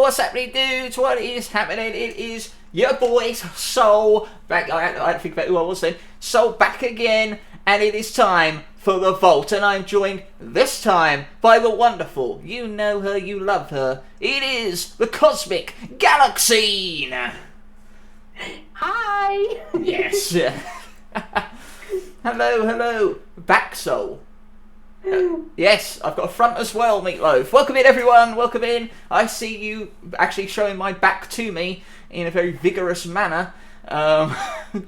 what's happening, dudes? What is happening? It is your boy, Sol, back. I had to think about who I was then. Sol back again, and it is time for the Vault, and I'm joined this time by the wonderful, you know her, you love her, it is the cosmic Galaxyne! Hi! Yes. Hello, back Sol. Yes, I've got a front as well, Meatloaf. Welcome in, everyone. Welcome in. I see you actually showing my back to me in a very vigorous manner.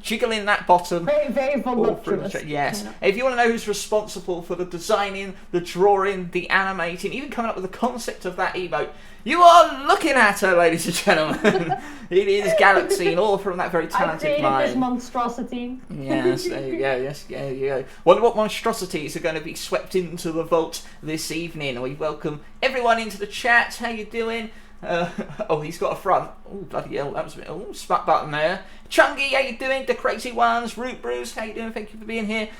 Jiggling that bottom. Very, very voluptuous. Yes. If you want to know who's responsible for the designing, the drawing, the animating, even coming up with the concept of that emote, you are looking at her, ladies and gentlemen. It is Galaxyne, all from that very talented mind. I created this monstrosity. Yes, there you go. Yes, there you go. Wonder what monstrosities are going to be swept into the vault this evening. We welcome everyone into the chat. How you doing? Oh, he's got a front. Oh, bloody hell, that was a bit. Oh, smart button there. Chungy, how you doing? The Crazy Ones, Root Bruce, how you doing? Thank you for being here.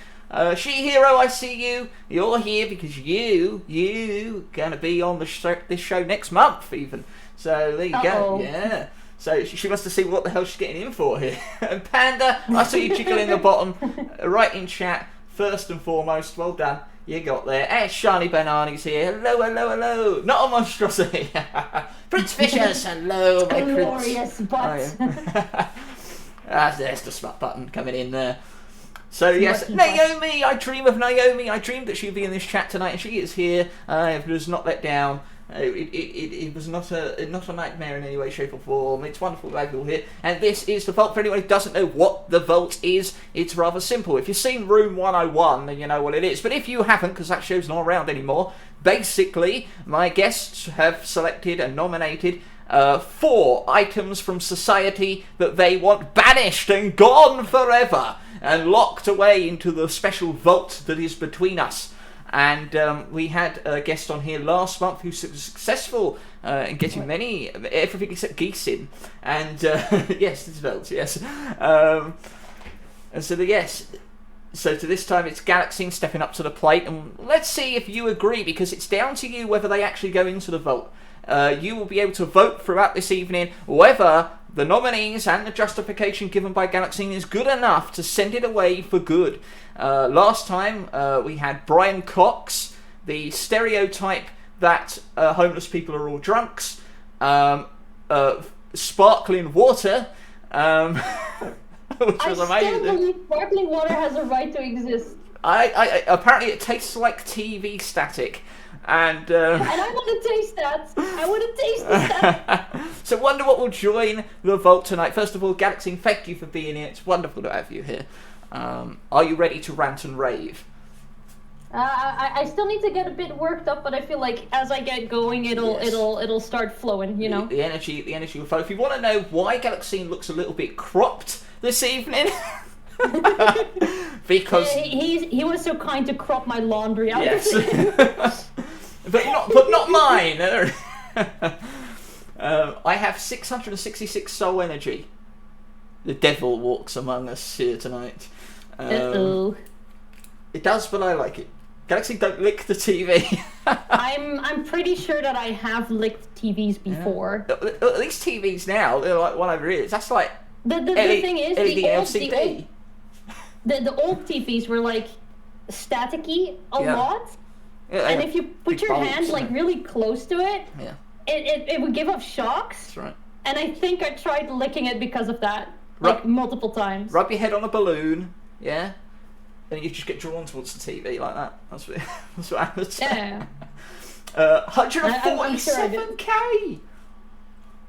She Hero, I see you. You're here because you gonna be on the this show next month, even. So there you go. Yeah. So she must have seen what the hell she's getting in for here. And Panda, I saw you jiggling the bottom, right in chat. First and foremost, well done. You got there. And Shiny Banani's here. Hello. Not a monstrosity. Prince Fishers, hello, my glorious prince. butt. There's the smart button coming in there. So yes, Naomi, I dream of Naomi. I dreamed that she'd be in this chat tonight, and she is here. It was not let down. It was not a nightmare in any way, shape or form. It's wonderful to have you all here. And this is the Vault. For anyone who doesn't know what the Vault is, it's rather simple. If you've seen Room 101, then you know what it is. But if you haven't, because that show's not around anymore, basically, my guests have selected and nominated 4 items from society that they want banished and gone forever and locked away into the special vault that is between us. And we had a guest on here last month who was successful in getting everything except geese in. And yes, this vault, yes. And so so to this time it's Galaxyne stepping up to the plate, and let's see if you agree, because it's down to you whether they actually go into the vault. You will be able to vote throughout this evening whether the nominees and the justification given by Galaxyne is good enough to send it away for good. Last time we had Brian Cox, the stereotype that homeless people are all drunks, sparkling water, which was amazing. I still believe sparkling water has a right to exist. I apparently it tastes like TV static. And I want to taste that. I want to taste that. So wonder what will join the Vault tonight. First of all, Galaxyne, thank you for being here. It's wonderful to have you here. Are you ready to rant and rave? I still need to get a bit worked up, but I feel like as I get going, it'll start flowing. You know, the energy will flow. If you want to know why Galaxyne looks a little bit cropped this evening. Because he was so kind to crop my laundry out. Yes. but not mine. I have 666 soul energy. The devil walks among us here tonight. It does, but I like it. Galaxyne, don't lick the TV. I'm pretty sure that I have licked TVs before. Yeah. At least TVs now, they're like one over here. That's like the thing is LCD. The old TVs were like staticky a lot, and if you put your hand like really close to it, it would give off shocks. That's right. And I think I tried licking it because of that, multiple times. Rub your head on a balloon, and you just get drawn towards the TV like that. That's what happens. Yeah. 147k.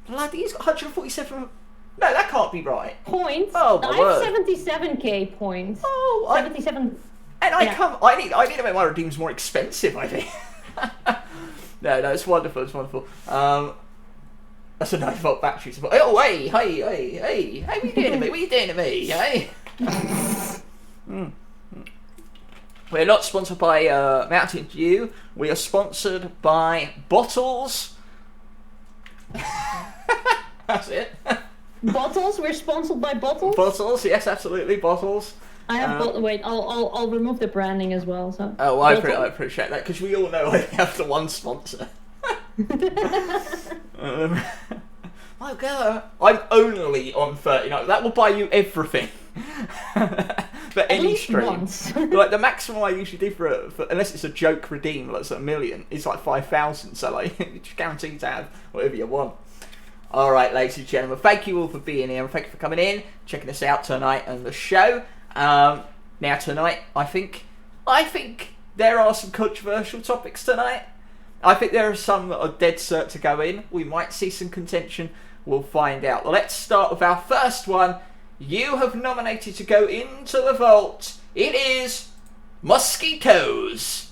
Bloody, he's got 147. No, that can't be right. Points. Oh, my word. I have 77k points. Oh, 77. And I need to make my redeems more expensive, I think. No, it's wonderful. It's wonderful. That's a 9-volt battery. Oh, hey, what are you doing to me? What are you doing to me? Hey. We're not sponsored by Mountain Dew. We are sponsored by Bottles. That's it. Bottles? We're sponsored by Bottles? Bottles, yes, absolutely, Bottles. I have wait, I'll remove the branding as well. So. Oh, I appreciate that, because we all know I have the one sponsor. sugar. I'm only on 39. That will buy you everything. For any stream. Once. Like the maximum I usually do for unless it's a joke redeem, like it's $1 million, it's like 5,000. So like, you're just guaranteed to have whatever you want. All right, ladies and gentlemen, thank you all for being here and thank you for coming in, checking us out tonight on the show. Now tonight, I think there are some controversial topics tonight. I think there are some that are dead cert to go in. We might see some contention. We'll find out. Well, let's start with our first one. You have nominated to go into the vault. It is mosquitoes.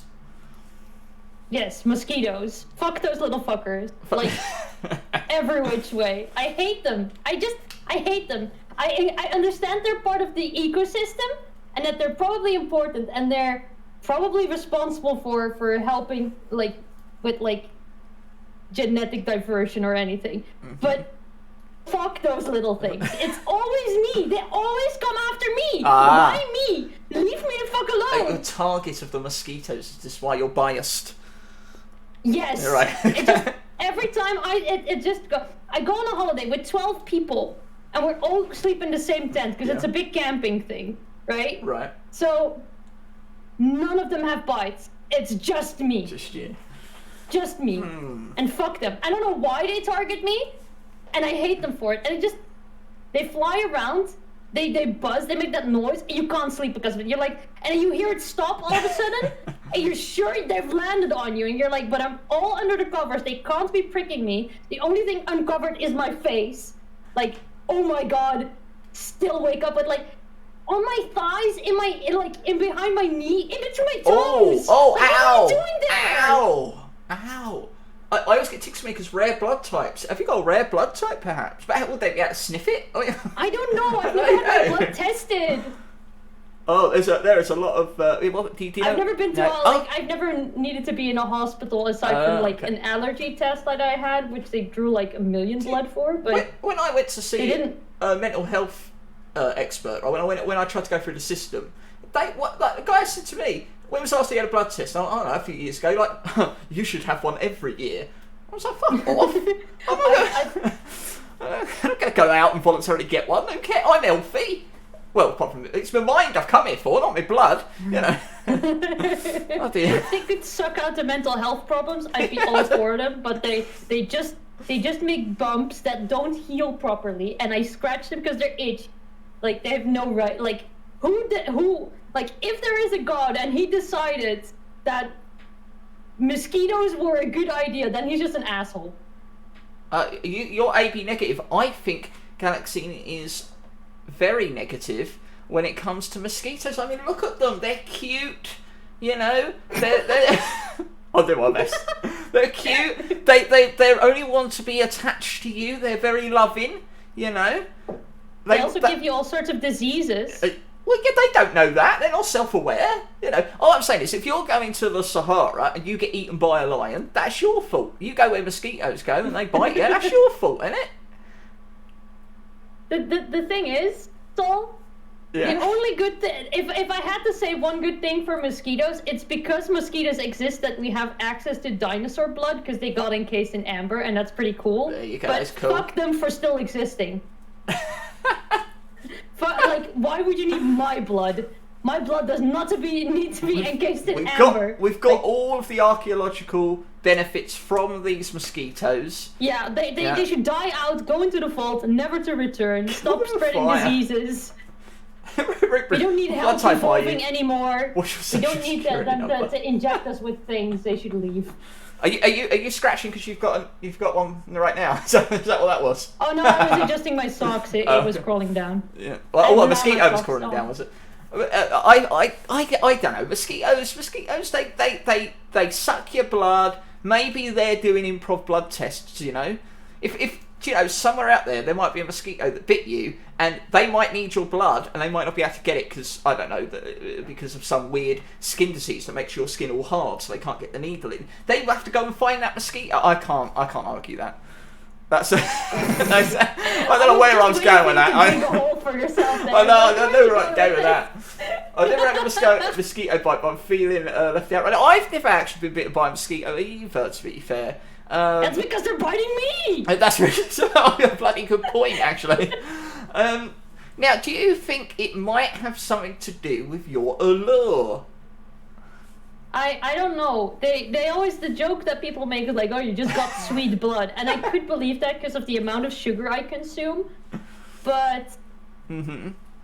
Yes, mosquitoes. Fuck those little fuckers. Like, every which way. I hate them. I hate them. I understand they're part of the ecosystem and that they're probably important and they're probably responsible for helping, like, with, like, genetic diversion or anything. But fuck those little things. It's always me. They always come after me. Why me? Leave me the fuck alone. You're the target of the mosquitoes. Is this why you're biased? Yes. Right. It just, every time I go on a holiday with 12 people and we're all sleep in the same tent because it's a big camping thing, right? Right. So none of them have bites. It's just me. Just you. Just me. And fuck them. I don't know why they target me, and I hate them for it. And they fly around, they buzz, they make that noise, and you can't sleep because of it. You're like, and you hear it stop all of a sudden, and you're sure they've landed on you, and you're like, but I'm all under the covers. They can't be pricking me. The only thing uncovered is my face. Like, oh my god. Still wake up with like, on my thighs, in behind my knee, in between my toes. Oh, like, ow! What are you doing there? Ow! I always get ticks me because rare blood types. Have you got a rare blood type, perhaps? But would they be able to sniff it? I don't know. I've never had my blood tested. Oh, there is a lot of. Do you know? I've never been to I've never needed to be in a hospital aside from like an allergy test that I had, which they drew like 1 million blood for. But when I went to see a mental health expert, or when I tried to go through the system, the guy said to me, when was the last time you had a blood test? I don't know, a few years ago. Like, you should have one every year. I was like, fuck off. I'm not going to go out and voluntarily get one. I don't care. I'm healthy. Well, apart from it's my mind I've come here for, not my blood. You know. Oh dear. If they could suck out the mental health problems, I'd be all for them. But they just make bumps that don't heal properly, and I scratch them because they're itchy. Like they have no right. Like who? Like if there is a god and he decided that mosquitoes were a good idea, then he's just an asshole. You're AB negative. I think Galaxyne is very negative when it comes to mosquitoes. I mean, look at them. They're cute. You know, they're I'll do my best. They're cute. They only want to be attached to you. They're very loving. You know. They also give you all sorts of diseases. Well, yeah, they don't know that. They're not self-aware. You know. All I'm saying is, if you're going to the Sahara and you get eaten by a lion, that's your fault. You go where mosquitoes go and they bite you. That's your fault, isn't it? The thing is, Sol, the only good thing, if I had to say one good thing for mosquitoes, it's because mosquitoes exist that we have access to dinosaur blood because they got encased in amber, and that's pretty cool. There you go, but that's cool. Fuck them for still existing. Like, why would you need my blood? My blood does not need to be encased in amber. We've got all of the archaeological benefits from these mosquitoes. Yeah, they should die out, go into the vault, never to return, stop spreading diseases. We don't need help evolving anymore. We don't need them to inject us with things. They should leave. Are you scratching because you've got one right now? Is that what that was? Oh no, I was adjusting my socks. It was crawling down. Yeah. Well, a mosquito was crawling down, was it? I don't know. Mosquitoes. They suck your blood. Maybe they're doing improv blood tests. You know, if you know, somewhere out there might be a mosquito that bit you, and they might need your blood, and they might not be able to get it because I don't know, because of some weird skin disease that makes your skin all hard, so they can't get the needle in. They have to go and find that mosquito. I can't argue that. That's I don't know where I was going with that. I know where I'm going with that. I've never had a mosquito bite, but I'm feeling left out. Right now. I've never actually been bitten by a mosquito either, to be fair. That's because they're biting me! That's a bloody good point, actually. Now, do you think it might have something to do with your allure? I don't know. They always, the joke that people make is like, oh, you just got sweet blood. And I could believe that because of the amount of sugar I consume. But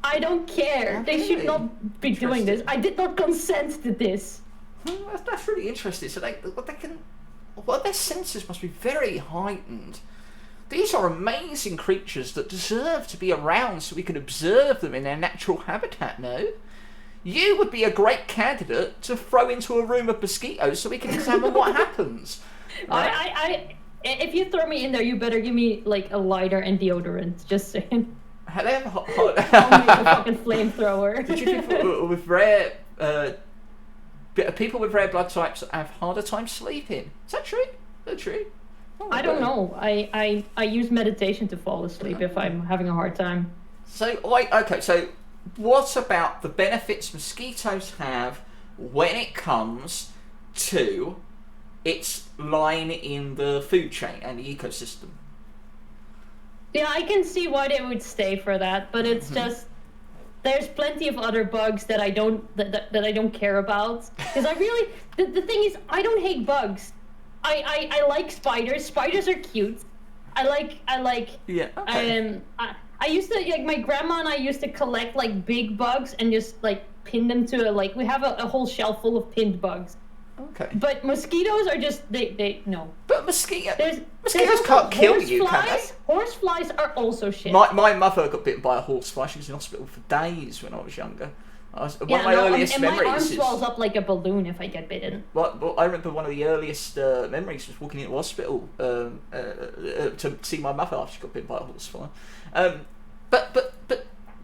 I don't care. They should not be doing this. I did not consent to this. That's really interesting. So their senses must be very heightened. These are amazing creatures that deserve to be around so we can observe them in their natural habitat, no? You would be a great candidate to throw into a room of mosquitoes so we can examine what happens. Right? If you throw me in there, you better give me like a lighter and deodorant. Just saying. Have they ever I'll make a fucking flamethrower. Did you think with rare people with rare blood types have harder time sleeping? Is that true? Is that true? I don't know. I use meditation to fall asleep if I'm having a hard time. So okay. So what about the benefits mosquitoes have when it comes to its line in the food chain and the ecosystem? Yeah, I can see why they would stay for that, but it's just there's plenty of other bugs that I don't that I don't care about because I really the thing is I don't hate bugs. I like spiders. Spiders are cute. I like yeah. Okay. I used to like my grandma and I used to collect like big bugs and just like pin them to we have a whole shelf full of pinned bugs. Okay. But mosquitoes are just they no. But mosquitoes there's can't kill you, can they? Horseflies are also shit. My mother got bitten by a horsefly. She was in hospital for days when I was younger. One of my earliest memories. My arm swells up like a balloon if I get bitten. Well, I remember one of the earliest memories was walking into hospital to see my mother after she got bitten by a horsefly. But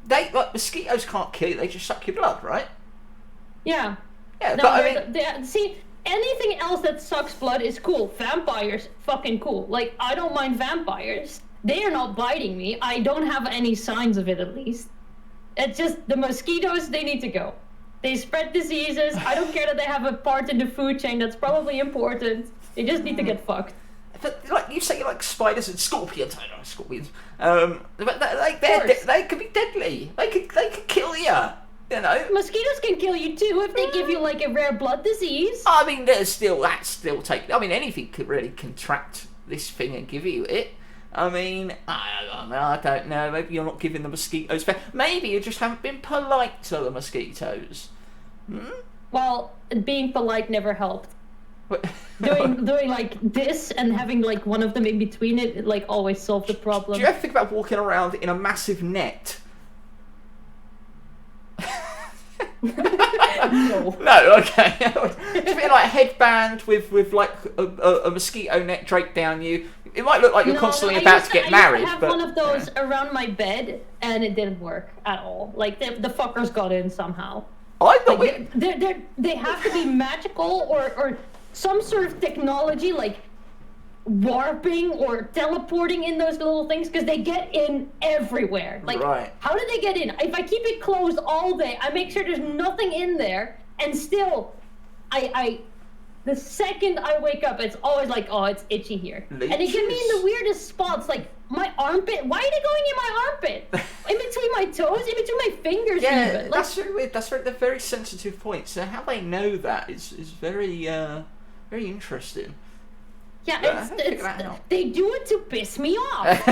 they like mosquitoes can't kill you. They just suck your blood, right? Yeah. Yeah, no, but I mean, see, anything else that sucks blood is cool. Vampires, fucking cool. Like I don't mind vampires. They are not biting me. I don't have any signs of it, at least. It's just the mosquitoes, they need to go. They spread diseases. I don't care that they have a part in the food chain that's probably important. They just need to get fucked. But like you say, you like spiders and scorpions. I don't know scorpions. But they could be deadly. They could kill you. You know. Mosquitoes can kill you too if they give you like a rare blood disease. I mean, that's still I mean, anything could really contract this thing and give you it. I mean, I don't know. Maybe you're not giving the mosquitoes fair. Maybe you just haven't been polite to the mosquitoes. Well, being polite never helped. doing like this and having like one of them in between it like always solved the problem. Do you ever think about walking around in a massive net? No. No, okay. It's a bit like a headband with like a mosquito net draped down you. It might look like you're constantly about to get married. I used to have one of those around my bed, and it didn't work at all. Like the fuckers got in somehow. I thought like, they have to be magical or some sort of technology like warping or teleporting in those little things because they get in everywhere. Like, right. How do they get in? If I keep it closed all day, I make sure there's nothing in there, and still, the second I wake up, it's always like, oh, it's itchy here. Leeches. And they get me in the weirdest spots, like my armpit. Why are they going in my armpit? In between my toes, in between my fingers yeah, even. That's very weird. They're very sensitive points. So how they know that is very very interesting. Yeah, they do it to piss me off.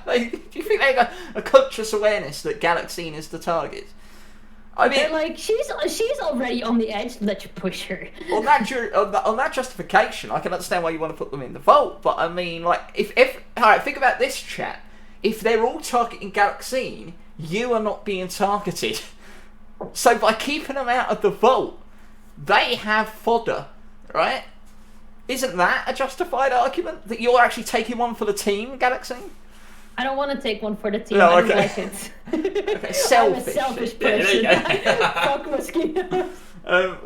Do you think they got a conscious awareness that Galaxyne is the target? I mean, they're like, she's already on the edge. Let you push her. on that justification, I can understand why you want to put them in the vault. But I mean, like, if all right, think about this, chat. If they're all targeting Galaxyne, you are not being targeted. So by keeping them out of the vault, they have fodder, right? Isn't that a justified argument that you're actually taking one for the team, Galaxyne? I don't want to take one for the team. No, I okay. don't like it. Okay, selfish. I'm a selfish person. Fuck mosquitoes.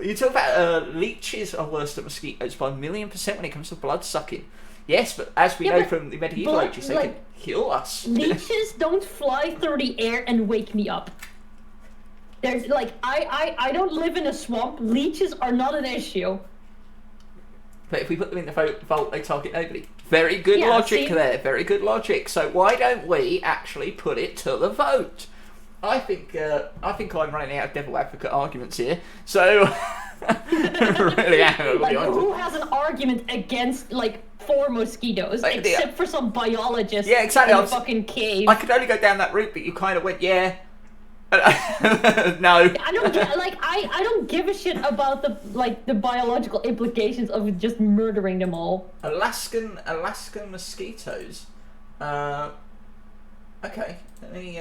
You talk about leeches are worse than mosquitoes by 1,000,000% when it comes to blood sucking. Yes, but as we know from the medieval ages, they can kill us. Leeches don't fly through the air and wake me up. There's like I don't live in a swamp. Leeches are not an issue. But if we put them in the vault, they target nobody. Very good Yeah, logic see? there. Very good logic. So why don't we actually put it to the vote? I think I'm running out of devil advocate arguments here. So really am. Like, who has an argument against like 4 mosquitoes, Like, except for some biologist Yeah, exactly. in a fucking cave? I could only go down that route, but you kind of went, yeah. No. I don't give a shit about the biological implications of just murdering them all. Alaskan mosquitoes. Okay, let me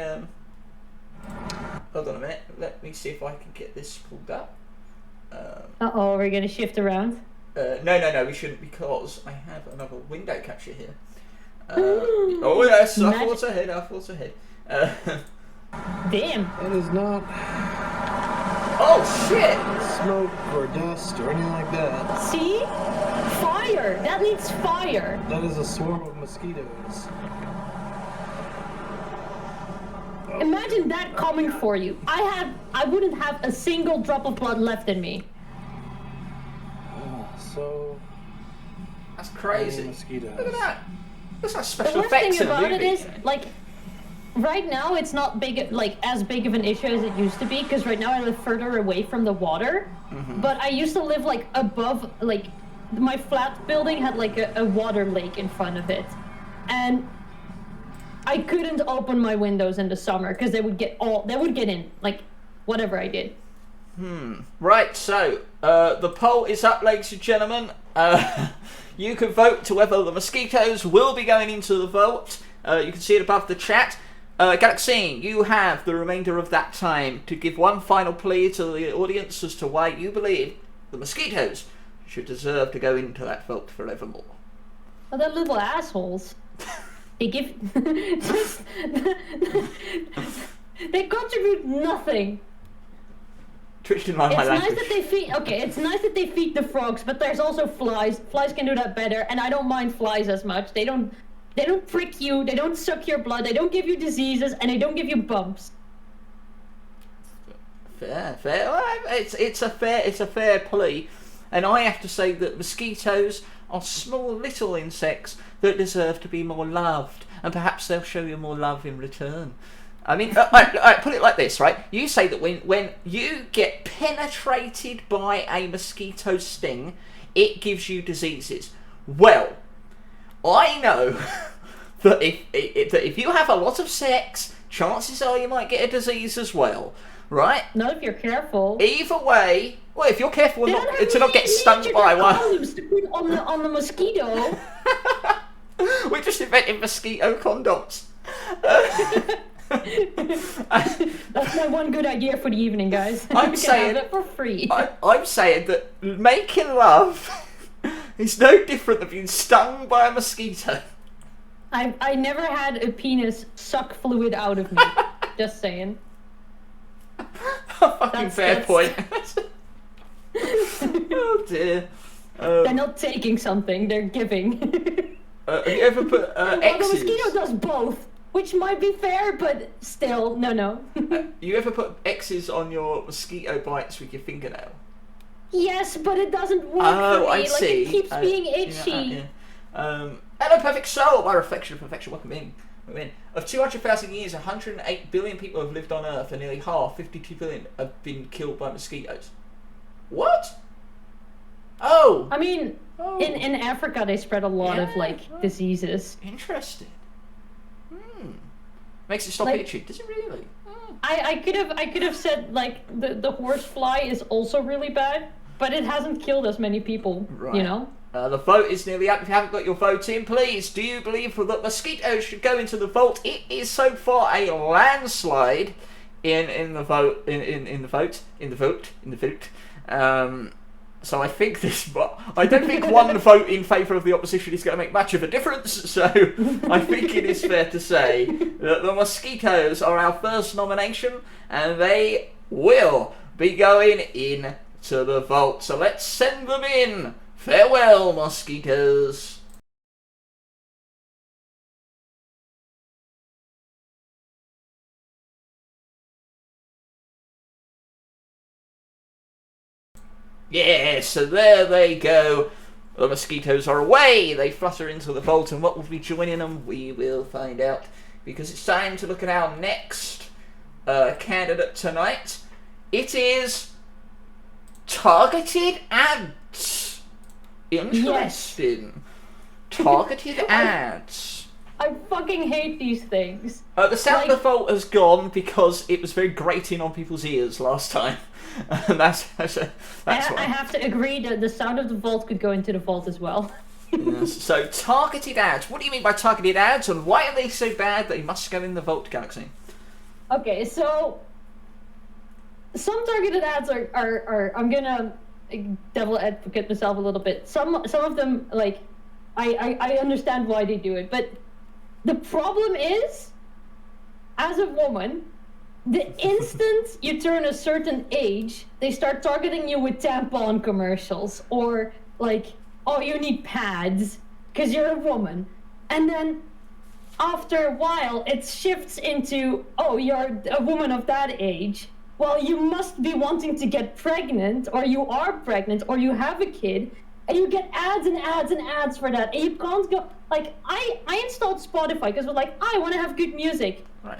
hold on a minute. Let me see if I can get this pulled up. Uh-oh, we're gonna shift around. No, we shouldn't, because I have another window capture here. Oh yes, I thought ahead. Damn. It is not Oh shit! smoke or dust or anything like that. See? Fire! That needs fire! That is a swarm of mosquitoes. Imagine that coming for you. I wouldn't have a single drop of blood left in me. So That's many crazy. mosquitoes. Look at that. That's like The special worst effects thing in a about movie. it is, like, right now it's not as big of an issue as it used to be, because right now I live further away from the water. But I used to live like above, like, my flat building had like a water lake in front of it, and I couldn't open my windows in the summer because they would get in, like, whatever I did. Right, so the poll is up, ladies and gentlemen. You can vote to whether the mosquitoes will be going into the vote. You can see it above the chat. Galaxyne, you have the remainder of that time to give one final plea to the audience as to why you believe the mosquitoes should deserve to go into that vote forevermore. Oh, they're little assholes. They give just they contribute nothing. Twitch didn't mind my It's nice language. that they feed. Okay, it's nice that they feed the frogs, but there's also flies. Flies can do that better, and I don't mind flies as much. They don't prick you. They don't suck your blood. They don't give you diseases, and they don't give you bumps. Fair. Well, it's a fair plea, and I have to say that mosquitoes are small little insects that deserve to be more loved, and perhaps they'll show you more love in return. I mean, I put it like this, right? You say that when you get penetrated by a mosquito sting, it gives you diseases. Well, I know that if you have a lot of sex, chances are you might get a disease as well, right? Not if you're careful. Either way, well, if you're careful They not, don't have to not get stung major by one, condoms to put on the mosquito. we just invented mosquito condoms. That's my one good idea for the evening, guys. I'm You can saying- have it for free. I'm saying that making love is no different than being stung by a mosquito. I never had a penis suck fluid out of me. Just saying. Fucking fair point. Oh dear. They're not taking something, they're giving. Have you ever put Well, the X's? mosquito does both, which might be fair, but still, no. You ever put X's on your mosquito bites with your fingernail? Yes, but it doesn't work Oh, for I me. Like, see. it keeps being itchy. Hello, perfect soul. My reflection of perfection. Welcome in. Of 200,000 years, 108 billion people have lived on Earth, and nearly half, 52 billion, have been killed by mosquitoes. What? Oh. I mean, Oh. in Africa they spread a lot of, Yeah, like, well. diseases. Interesting. Makes it stop Like- itching. Does it really? Hmm. I could have said, like, the horse fly is also really bad, but it hasn't killed as many people, Right. you know? The vote is nearly up. If you haven't got your vote in, please, do you believe that mosquitoes should go into the vote? It is so far a landslide in the vote. So I think I don't think one vote in favour of the opposition is going to make much of a difference. So I think it is fair to say that the mosquitoes are our first nomination, and they will be going in to the vote. So let's send them in. Farewell, mosquitoes. Yeah, so there they go. The mosquitoes are away. They flutter into the vault, and what will be joining them, we will find out. Because it's time to look at our next candidate tonight. It is targeted ads. Interesting. Yes. Targeted ads. I fucking hate these things. The sound of the vault has gone because it was very grating on people's ears last time. And that's why. I have to agree that the sound of the vault could go into the vault as well. Yes. So, targeted ads. What do you mean by targeted ads, and why are they so bad that you must go in the vault, Galaxy? Okay, so some targeted ads are I'm gonna devil advocate myself a little bit. Some of them, like, I understand why they do it, but the problem is, as a woman, the instant you turn a certain age, they start targeting you with tampon commercials, or like, oh, you need pads because you're a woman. And then after a while, it shifts into, oh, you're a woman of that age. Well, you must be wanting to get pregnant, or you are pregnant, or you have a kid, and you get ads and ads and ads for that. And you can't go, like, I installed Spotify because we're like, I want to have good music. Right.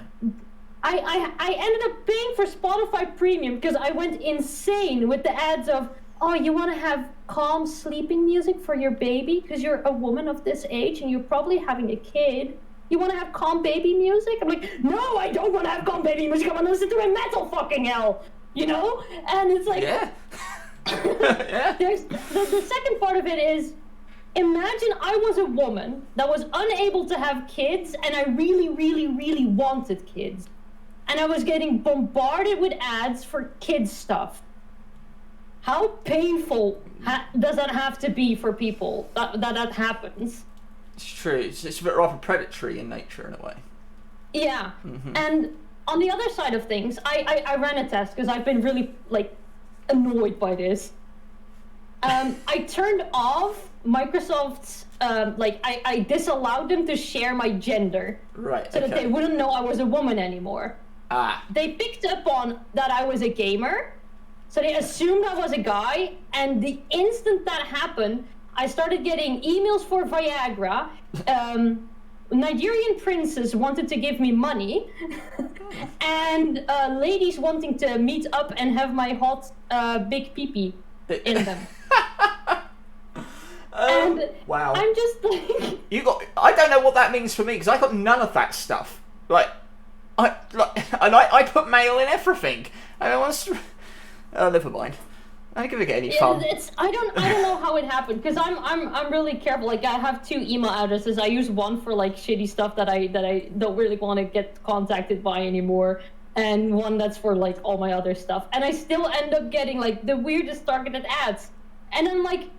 I ended up paying for Spotify Premium because I went insane with the ads of, oh, you want to have calm sleeping music for your baby because you're a woman of this age and you're probably having a kid. You want to have calm baby music? I'm like, no, I don't want to have calm baby music. I want to listen to a metal fucking hell, you know? And it's like, yeah. Yeah. There's the second part of it is, imagine I was a woman that was unable to have kids and I really, really, really wanted kids. And I was getting bombarded with ads for kids stuff. How painful does that have to be for people that happens? It's true. It's a bit rather predatory in nature in a way. Yeah. Mm-hmm. And on the other side of things, I ran a test because I've been really, like, annoyed by this. I turned off Microsoft's, I disallowed them to share my gender. Right, so that they wouldn't know I was a woman anymore. Ah. They picked up on that I was a gamer, so they assumed I was a guy, and the instant that happened, I started getting emails for Viagra. Nigerian princes wanted to give me money, and ladies wanting to meet up and have my hot big pee-pee in them. And wow. I'm just like... I don't know what that means for me, because I got none of that stuff. I put mail in everything. Never mind. I don't think it get any fun. I don't know how it happened, because I'm really careful. Like, I have 2 email addresses. I use one for like shitty stuff that I don't really want to get contacted by anymore, and one that's for like all my other stuff. And I still end up getting like the weirdest targeted ads. And I'm like,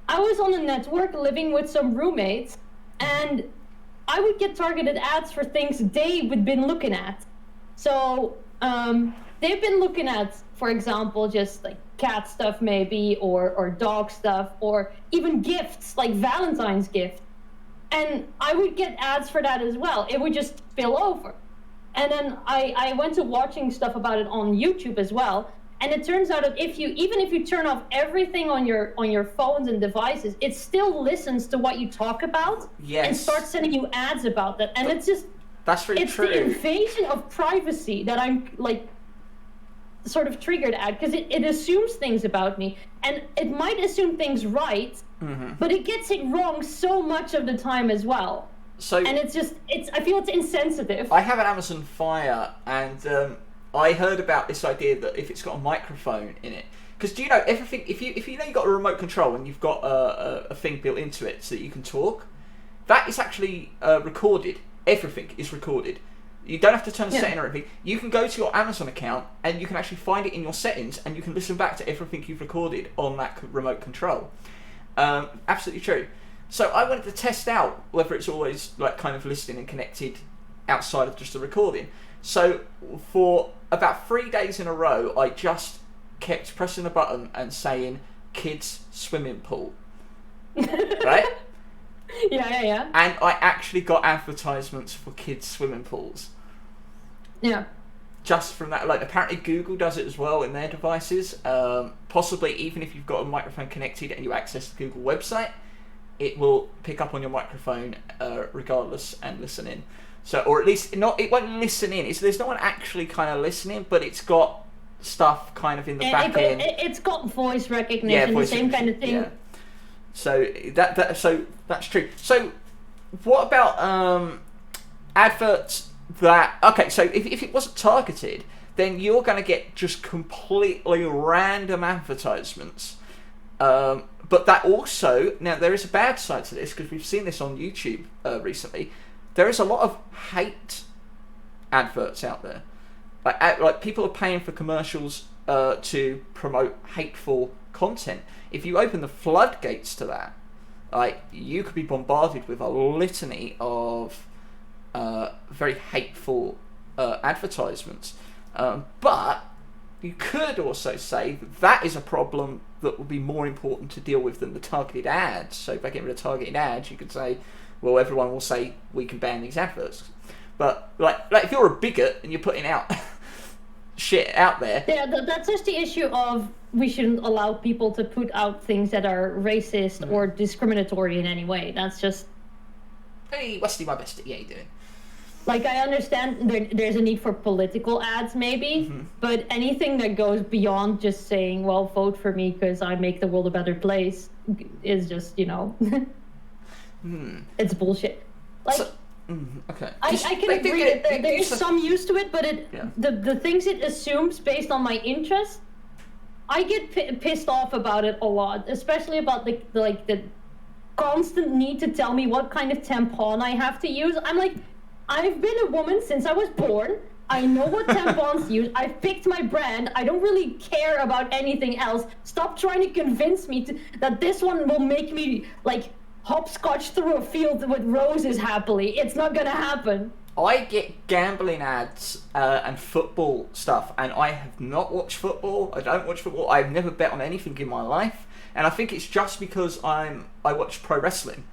I was on a network living with some roommates, and I would get targeted ads for things they've been looking at. So they've been looking at, for example, just like cat stuff maybe, or dog stuff, or even gifts, like Valentine's gift. And I would get ads for that as well. It would just spill over. And then I went to watching stuff about it on YouTube as well. And it turns out that even if you turn off everything on your phones and devices, it still listens to what you talk about. Yes. And starts sending you ads about that. And it's just... That's really true. It's the invasion of privacy that I'm, like, sort of triggered at, because it assumes things about me. And it might assume things right, but it gets it wrong so much of the time as well. And it's just... I feel it's insensitive. I have an Amazon Fire, and... I heard about this idea that if it's got a microphone in it, because do you know everything? If you know you've got a remote control and you've got a thing built into it so that you can talk, that is actually recorded. Everything is recorded. You don't have to turn a setting or anything. You can go to your Amazon account and you can actually find it in your settings, and you can listen back to everything you've recorded on that remote control. Absolutely true. So I wanted to test out whether it's always like kind of listening and connected outside of just the recording. So for about 3 days in a row, I just kept pressing the button and saying kids swimming pool. Right? Yeah. And I actually got advertisements for kids swimming pools. Yeah. just from that, like apparently Google does it as well in their devices. Possibly even if you've got a microphone connected and you access the Google website, it will pick up on your microphone regardless and listen in. So, or at least not, it won't listen in. There's no one actually kind of listening, but it's got stuff kind of in the back end. It's got voice recognition, the same kind of thing. Yeah. So so that's true. So what about adverts that, okay, so if it wasn't targeted, then you're going to get just completely random advertisements. But that also, now there is a bad side to this, because we've seen this on YouTube recently. There is a lot of hate adverts out there. Like people are paying for commercials to promote hateful content. If you open the floodgates to that, like you could be bombarded with a litany of very hateful advertisements. But you could also say that is a problem that would be more important to deal with than the targeted ads. So by getting rid of targeted ads, you could say, well, everyone will say we can ban these adverts. But like if you're a bigot and you're putting out shit out there, yeah, that's just the issue of we shouldn't allow people to put out things that are racist or discriminatory in any way. That's just, hey, Westy, my bestie, yeah, you doing? Like, I understand there's a need for political ads, maybe, but anything that goes beyond just saying, well, vote for me because I make the world a better place is just, it's bullshit. Like, okay. I can agree that there's some use to it, but the things it assumes based on my interest, I get pissed off about it a lot, especially about the constant need to tell me what kind of tampon I have to use. I'm like, I've been a woman since I was born. I know what tampons use. I've picked my brand. I don't really care about anything else. Stop trying to convince me that this one will make me, like, hopscotch through a field with roses happily. It's not gonna happen. I get gambling ads and football stuff, and I have not watched football. I don't watch football. I've never bet on anything in my life, and I think it's just because I watch pro wrestling,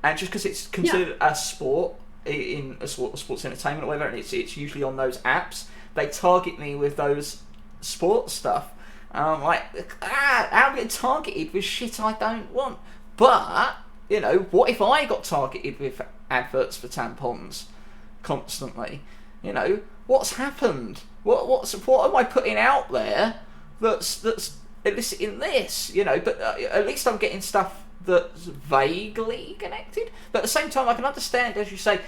and just because it's considered a sport in a sports entertainment or whatever, and it's usually on those apps. They target me with those sports stuff. I'm like, I'm getting targeted with shit I don't want. But what if I got targeted with adverts for tampons constantly? What's happened? What am I putting out there that's eliciting this? But at least I'm getting stuff that's vaguely connected. But at the same time, I can understand, as you say,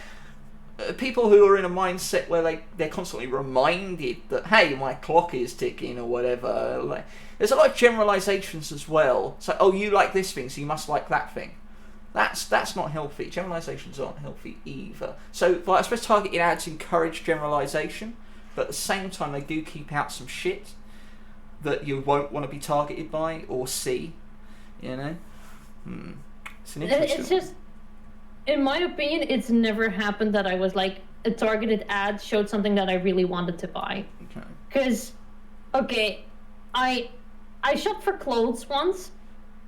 people who are in a mindset where they're constantly reminded that, hey, my clock is ticking or whatever. Like, there's a lot of generalizations as well. So, oh, you like this thing, so you must like that thing. That's not healthy. Generalizations aren't healthy either. So, I suppose targeted ads encourage generalization, but at the same time, they do keep out some shit that you won't want to be targeted by or see. It's an interesting. It's just, in my opinion, it's never happened that I was like, a targeted ad showed something that I really wanted to buy. Okay. Because, I shopped for clothes once,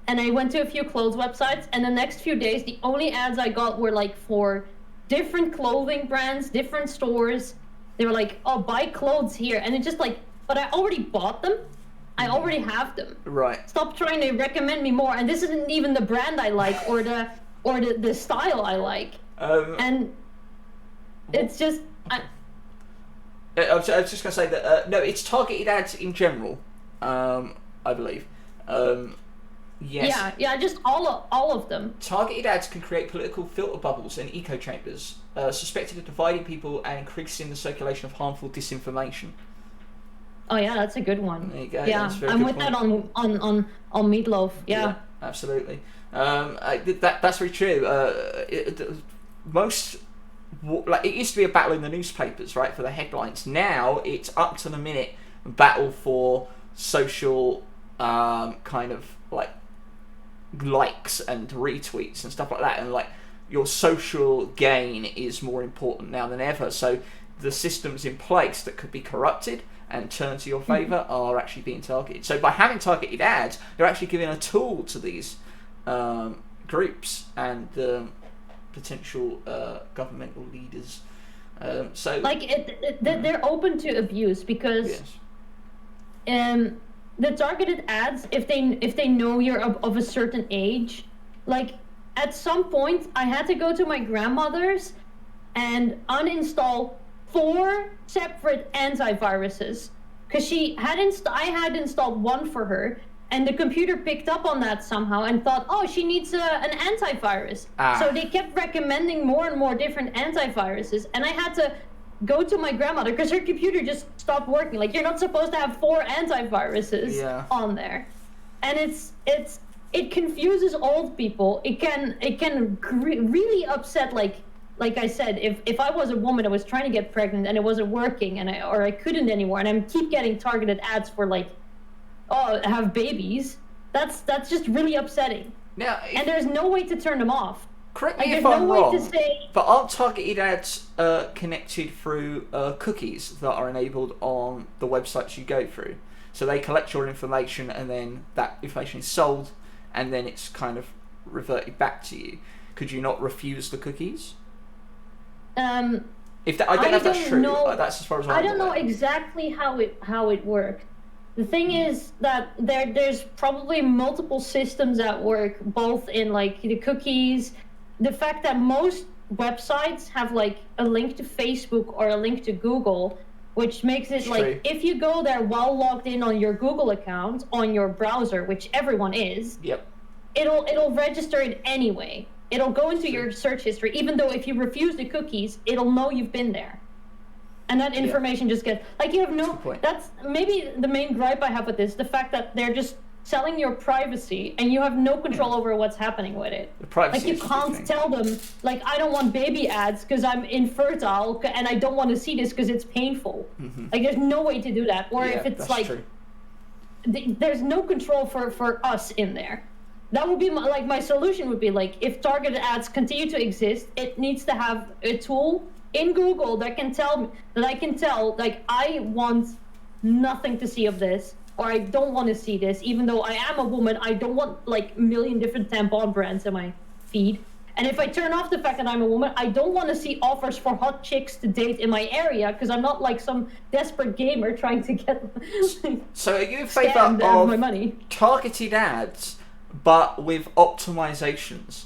and I went to a few clothes websites, and the next few days, the only ads I got were like for different clothing brands, different stores. They were like, oh, buy clothes here. And it's just like, but I already bought them. I already have them. Right. Stop trying to recommend me more. And this isn't even the brand I like or the style I like. And it's just... I was just going to say that, no, it's targeted ads in general, I believe. Yes. Yeah, just all of them. Targeted ads can create political filter bubbles and echo chambers, suspected of dividing people and increasing the circulation of harmful disinformation. Oh yeah, that's a good one. There you go. Yeah, I'm with that on Meatloaf. Yeah, absolutely. That's very true. It used to be a battle in the newspapers, right, for the headlines. Now it's up to the minute battle for social kind of like likes and retweets and stuff like that, and like your social gain is more important now than ever. So the systems in place that could be corrupted and turn to your favour are actually being targeted. So by having targeted ads, you're actually giving a tool to these groups and potential governmental leaders So Like they're open to abuse because yes. the targeted ads, if they know you're of a certain age, like at some point I had to go to my grandmother's and uninstall 4 separate antiviruses because I had installed one for her, and the computer picked up on that somehow and thought, oh, she needs an antivirus. So they kept recommending more and more different antiviruses, and I had to go to my grandmother because her computer just stopped working. Like, you're not supposed to have 4 antiviruses on there, and it confuses old people. It can really upset, like I said, if I was a woman that was trying to get pregnant and it wasn't working, and I couldn't anymore, and I keep getting targeted ads for like, oh, have babies, that's just really upsetting. Now, and there's no way to turn them off. Correct me like, if I'm wrong, to say, but aren't targeted ads connected through cookies that are enabled on the websites you go through? So they collect your information, and then that information is sold, and then it's kind of reverted back to you. Could you not refuse the cookies? If that, I don't know if that's true. That's as far as I don't know exactly how it worked. The thing is that there's probably multiple systems at work, both in like the cookies, the fact that most websites have like a link to Facebook or a link to Google, which makes it like if you go there while logged in on your Google account on your browser, which everyone is, it'll register it anyway. It'll go into your search history, even though if you refuse the cookies, it'll know you've been there. And that information just gets, like, you have no, that's maybe the main gripe I have with this, the fact that they're just selling your privacy and you have no control over what's happening with it. The privacy like, you can't tell them, like, I don't want baby ads because I'm infertile and I don't want to see this because it's painful. Like, there's no way to do that. Or if it's like, there's no control for us in there. That would be my solution would be like, if targeted ads continue to exist, it needs to have a tool in Google that can tell me, that I can tell, like, I want nothing to see of this, or I don't want to see this, even though I am a woman. I don't want like a million different tampon brands in my feed. And if I turn off the fact that I'm a woman, I don't want to see offers for hot chicks to date in my area, because I'm not like some desperate gamer trying to get so are you in favor of my money. Targeted ads but with optimizations?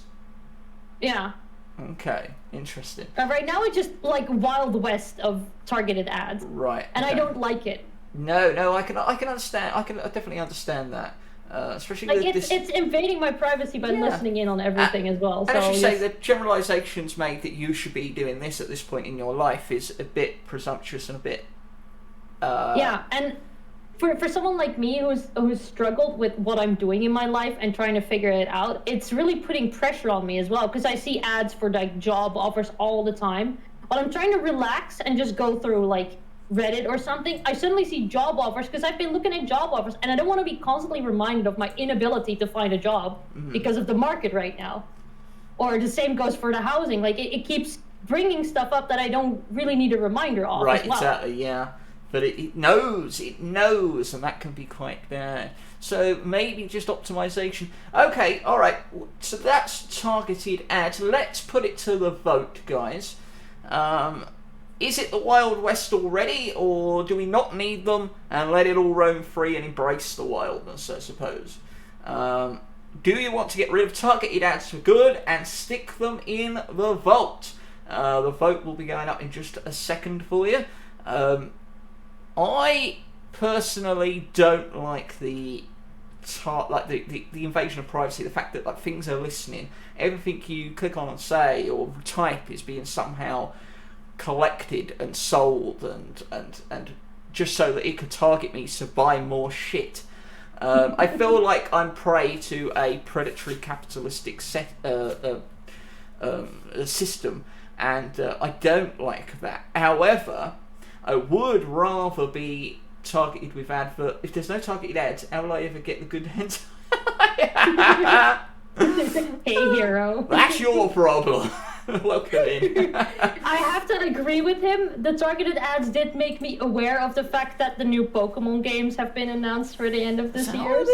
Yeah. Okay, interesting. Right now it's just like Wild West of targeted ads. Right. And I don't like it. No, I can understand. I definitely understand that. Especially like it's invading my privacy by listening in on everything as well. And as you say, the generalizations made that you should be doing this at this point in your life is a bit presumptuous and a bit. Yeah, and for someone like me who's struggled with what I'm doing in my life and trying to figure it out, it's really putting pressure on me as well, because I see ads for like job offers all the time. But I'm trying to relax and just go through like Reddit or something. I suddenly see job offers because I've been looking at job offers, and I don't want to be constantly reminded of my inability to find a job because of the market right now. Or the same goes for the housing. Like it keeps bringing stuff up that I don't really need a reminder of. Right, as well. Exactly, yeah. But it knows, and that can be quite bad. So maybe just optimization. Okay, all right. So that's targeted ads. Let's put it to the vote, guys. Is it the Wild West already, or do we not need them and let it all roam free and embrace the wildness, I suppose? Do you want to get rid of targeted ads for good and stick them in the vote? The vote will be going up in just a second for you. I personally don't like the invasion of privacy, the fact that like things are listening, everything you click on and say or type is being somehow collected and sold and just so that it could target me to buy more shit. I feel like I'm prey to a predatory capitalistic system, and I don't like that. However, I would rather be targeted with advert. If there's no targeted ads, how will I ever get the good ads? Hey, hero. That's your problem. Welcome in. I have to agree with him. The targeted ads did make me aware of the fact that the new Pokemon games have been announced for the end of this year.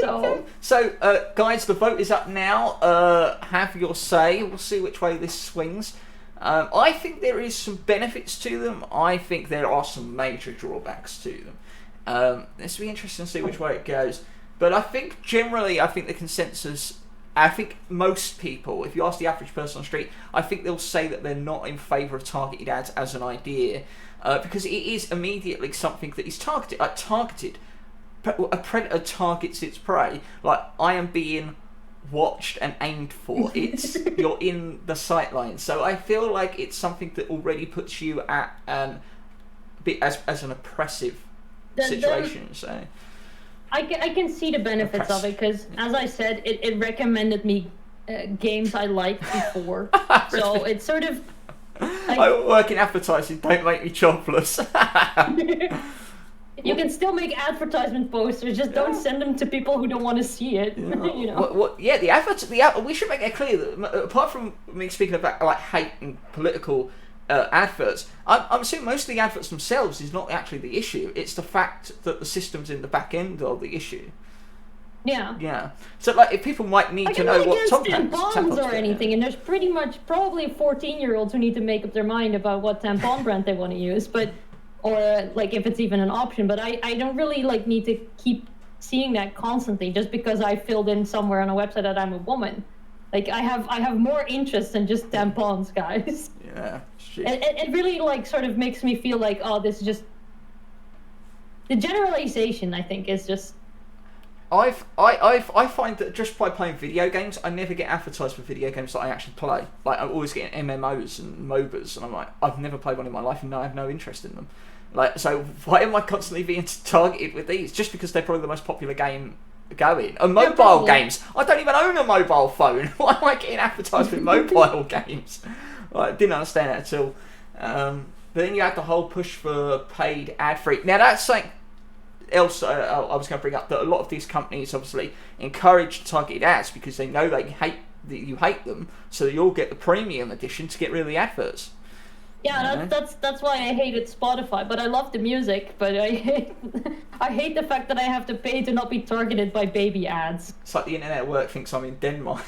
So, guys, the vote is up now. Have your say. We'll see which way this swings. I think there is some benefits to them. I think there are some major drawbacks to them. This will be interesting to see which way it goes. But I think generally, the consensus, I think most people, if you ask the average person on the street, I think they'll say that they're not in favour of targeted ads as an idea, because it is immediately something that is targeted. A predator targets its prey. Like, I am being watched and aimed for. You're in the sight line. So I feel like it's something that already puts you at as an oppressive situation. So I can see the benefits of it, because as I said, it recommended me games I liked before. So it's sort of I work in advertising, don't make me jobless. You can still make advertisement posters, just don't send them to people who don't want to see it. You know? We should make it clear that apart from me speaking about like hate and political adverts, I'm assuming most of the adverts themselves is not actually the issue. It's the fact that the systems in the back end are the issue. Yeah. Yeah. So like, if people might need to know what tampons or anything, and there's pretty much probably 14-year-olds who need to make up their mind about what tampon brand they want to use, or like if it's even an option. But I don't really like need to keep seeing that constantly just because I filled in somewhere on a website that I'm a woman. Like I have more interest than just tampons, guys. Yeah. It really like sort of makes me feel like, oh, this is just the generalization. I think is just. I find that just by playing video games, I never get advertised for video games that I actually play. Like I'm always getting MMOs and MOBAs, and I'm like, I've never played one in my life, and I have no interest in them. Like, so why am I constantly being targeted with these? Just because they're probably the most popular game going. And mobile games, I don't even own a mobile phone. Why am I getting advertised with mobile games? Like, I didn't understand that at all. But then you had the whole push for paid ad-free. Now that's something else I was going to bring up, that a lot of these companies obviously encourage targeted ads because they know that you hate them, so you'll get the premium edition to get rid of the adverts. Yeah, that's why I hated Spotify. But I love the music. But I hate the fact that I have to pay to not be targeted by baby ads. It's like the internet at work thinks I'm in Denmark.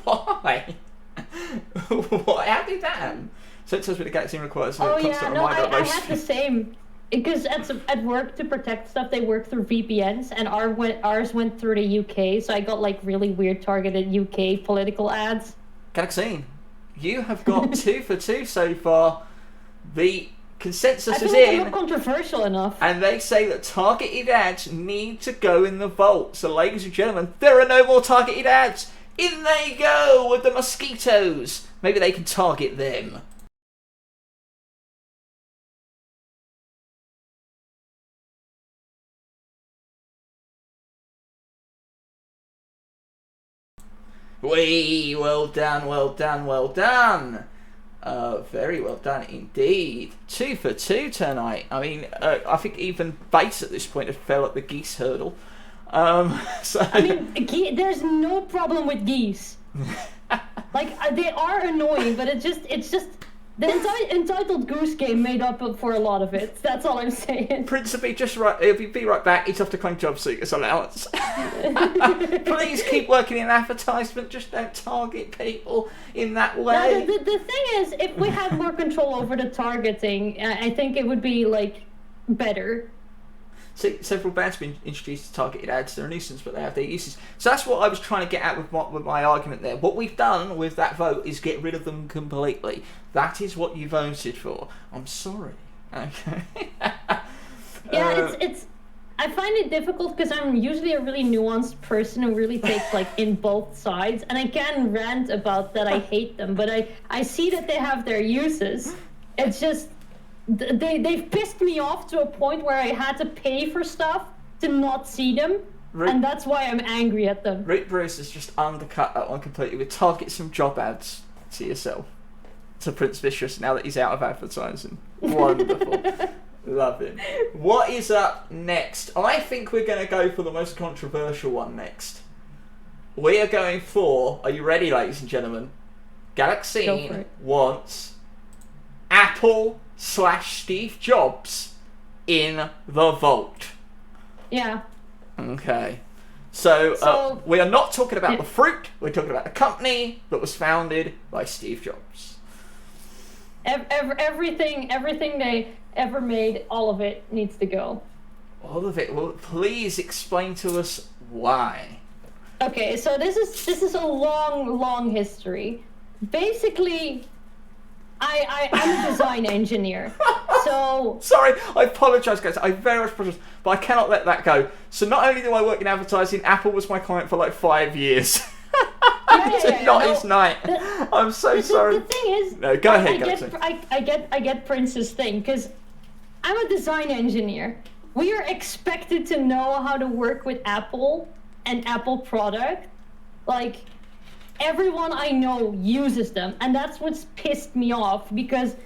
Why? How did that happen? So it says with the Galaxyne requires a constant reminder of I had the same. Because at work, to protect stuff, they work through VPNs, and ours went through the UK, so I got like really weird targeted UK political ads. Galaxyne, you have got 2 for 2 so far. The consensus is in. I'm not controversial enough. And they say that targeted ads need to go in the vault. So, ladies and gentlemen, there are no more targeted ads. In they go with the mosquitoes. Maybe they can target them. Well done, well done, well done. Very well done indeed. 2 for 2 tonight. I mean, I think even Base at this point had fell at the geese hurdle. So I mean, there's no problem with geese. Like they are annoying, but it's just the entitled goose game made up for a lot of it. That's all I'm saying. Principally, just right. He'll be right back. He's off to claim job seekers allowance. Please keep working in advertisement. Just don't target people in that way. No, the thing is, if we had more control over the targeting, I think it would be like better. See, several bands have been introduced to targeted ads. They're a nuisance, but they have their uses. So that's what I was trying to get at with my argument there. What we've done with that vote is get rid of them completely. That is what you voted for. I'm sorry. Okay. Yeah, it's. I find it difficult because I'm usually a really nuanced person who really takes like in both sides, and I can rant about that I hate them, but I see that they have their uses. It's just. They've pissed me off to a point where I had to pay for stuff to not see them, and that's why I'm angry at them. Rick Bruce has just undercut that one completely with target some job ads to yourself, to Prince Vicious, now that he's out of advertising. Wonderful. Love him. What is up next? I think we're going to go for the most controversial one next. We are going for, are you ready, ladies and gentlemen? Galaxyne wants Apple / Steve Jobs in the vault. Yeah. Okay. So we are not talking about the fruit. We're talking about a company that was founded by Steve Jobs. Everything they ever made, all of it needs to go. All of it. Well, please explain to us why. Okay, so this is a long history. Basically, I'm a design engineer, so... Sorry, I apologise, guys. I very much apologise, but I cannot let that go. So not only do I work in advertising, Apple was my client for like 5 years. Not his night. I'm so sorry. The thing is, no, go ahead, Galaxyne. I get Prince's thing because I'm a design engineer. We are expected to know how to work with Apple and Apple product. Like, everyone I know uses them, and that's what's pissed me off because,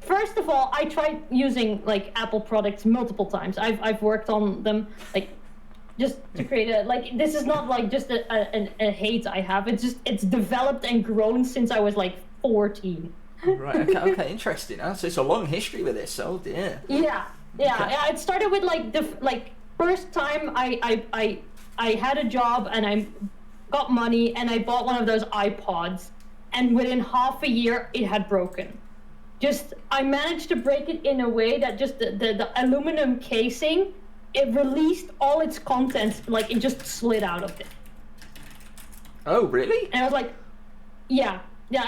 first of all, I tried using like Apple products multiple times. I've worked on them like just to create a like. This is not like just a hate I have. It's developed and grown since I was like 14. Right. Okay. Interesting. So it's a long history with this. Oh dear. Yeah. It started with like first time I had a job and I got money and I bought one of those iPods, and within half a year it had broken. Just I managed to break it in a way that just the aluminum casing, it released all its contents, like it just slid out of it. Oh really? And I was like, yeah, no,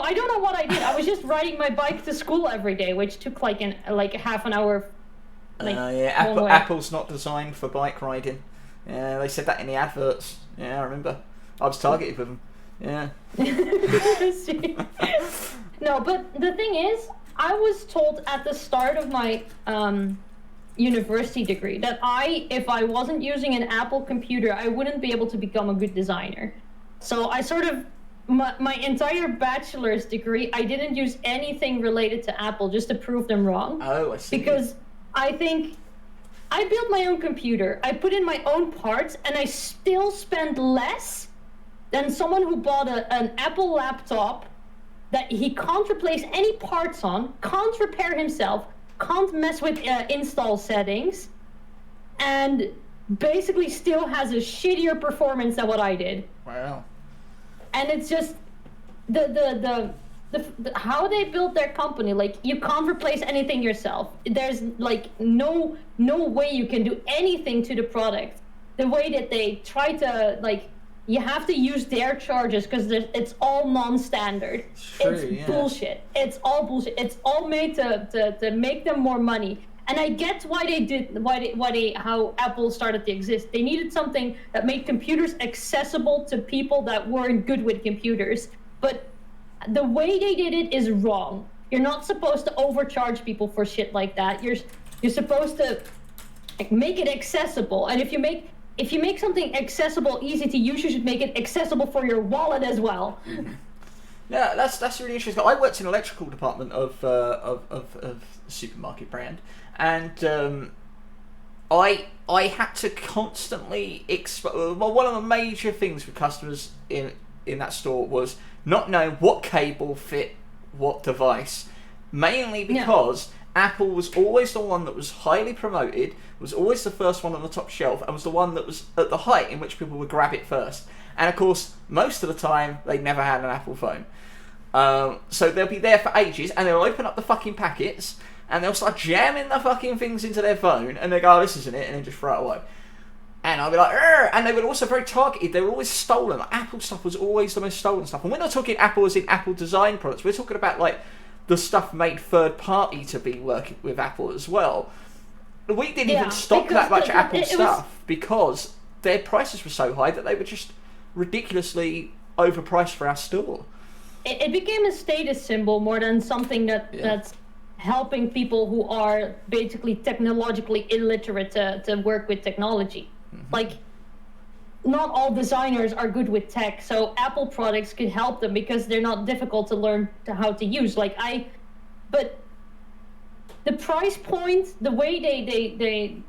I don't know what I did. I was just riding my bike to school every day, which took like half an hour. Apple's not designed for bike riding. Yeah, they said that in the adverts. Yeah, I remember. I was targeted with them. Yeah. No, but the thing is, I was told at the start of my university degree that if I wasn't using an Apple computer, I wouldn't be able to become a good designer. So I sort of, my entire bachelor's degree, I didn't use anything related to Apple just to prove them wrong. Oh, I see. Because I think I built my own computer, I put in my own parts, and I still spend less than someone who bought an Apple laptop that he can't replace any parts on, can't repair himself, can't mess with install settings, and basically still has a shittier performance than what I did. Wow. And it's just the how they built their company. Like, you can't replace anything yourself. There's like no way you can do anything to the product. The way that they try to like, you have to use their charges because it's all non-standard. It's bullshit. It's all bullshit. It's all made to make them more money. And I get how Apple started to exist. They needed something that made computers accessible to people that weren't good with computers. But the way they did it is wrong. You're not supposed to overcharge people for shit like that. You're supposed to make it accessible. And if you make something accessible, easy to use, you should make it accessible for your wallet as well. Yeah, that's really interesting. I worked in the electrical department of a supermarket brand, and I had to constantly one of the major things with customers in that store was not knowing what cable fit what device, mainly because Apple was always the one that was highly promoted, was always the first one on the top shelf, and was the one that was at the height in which people would grab it first. And of course, most of the time, they never had an Apple phone. So they'll be there for ages, and they'll open up the fucking packets, and they'll start jamming the fucking things into their phone, and they go, oh, this isn't it, and then just throw it away. And I'll be like, Arr! And they were also very targeted. They were always stolen. Like, Apple stuff was always the most stolen stuff. And we're not talking Apple as in Apple design products. We're talking about, like, the stuff made third party to be working with Apple as well. We didn't even stock that much Apple stuff because their prices were so high that they were just ridiculously overpriced for our store. It became a status symbol more than something that's helping people who are basically technologically illiterate to work with technology. Mm-hmm. Like, not all designers are good with tech, so Apple products could help them because they're not difficult to learn how to use. But the price point, the way they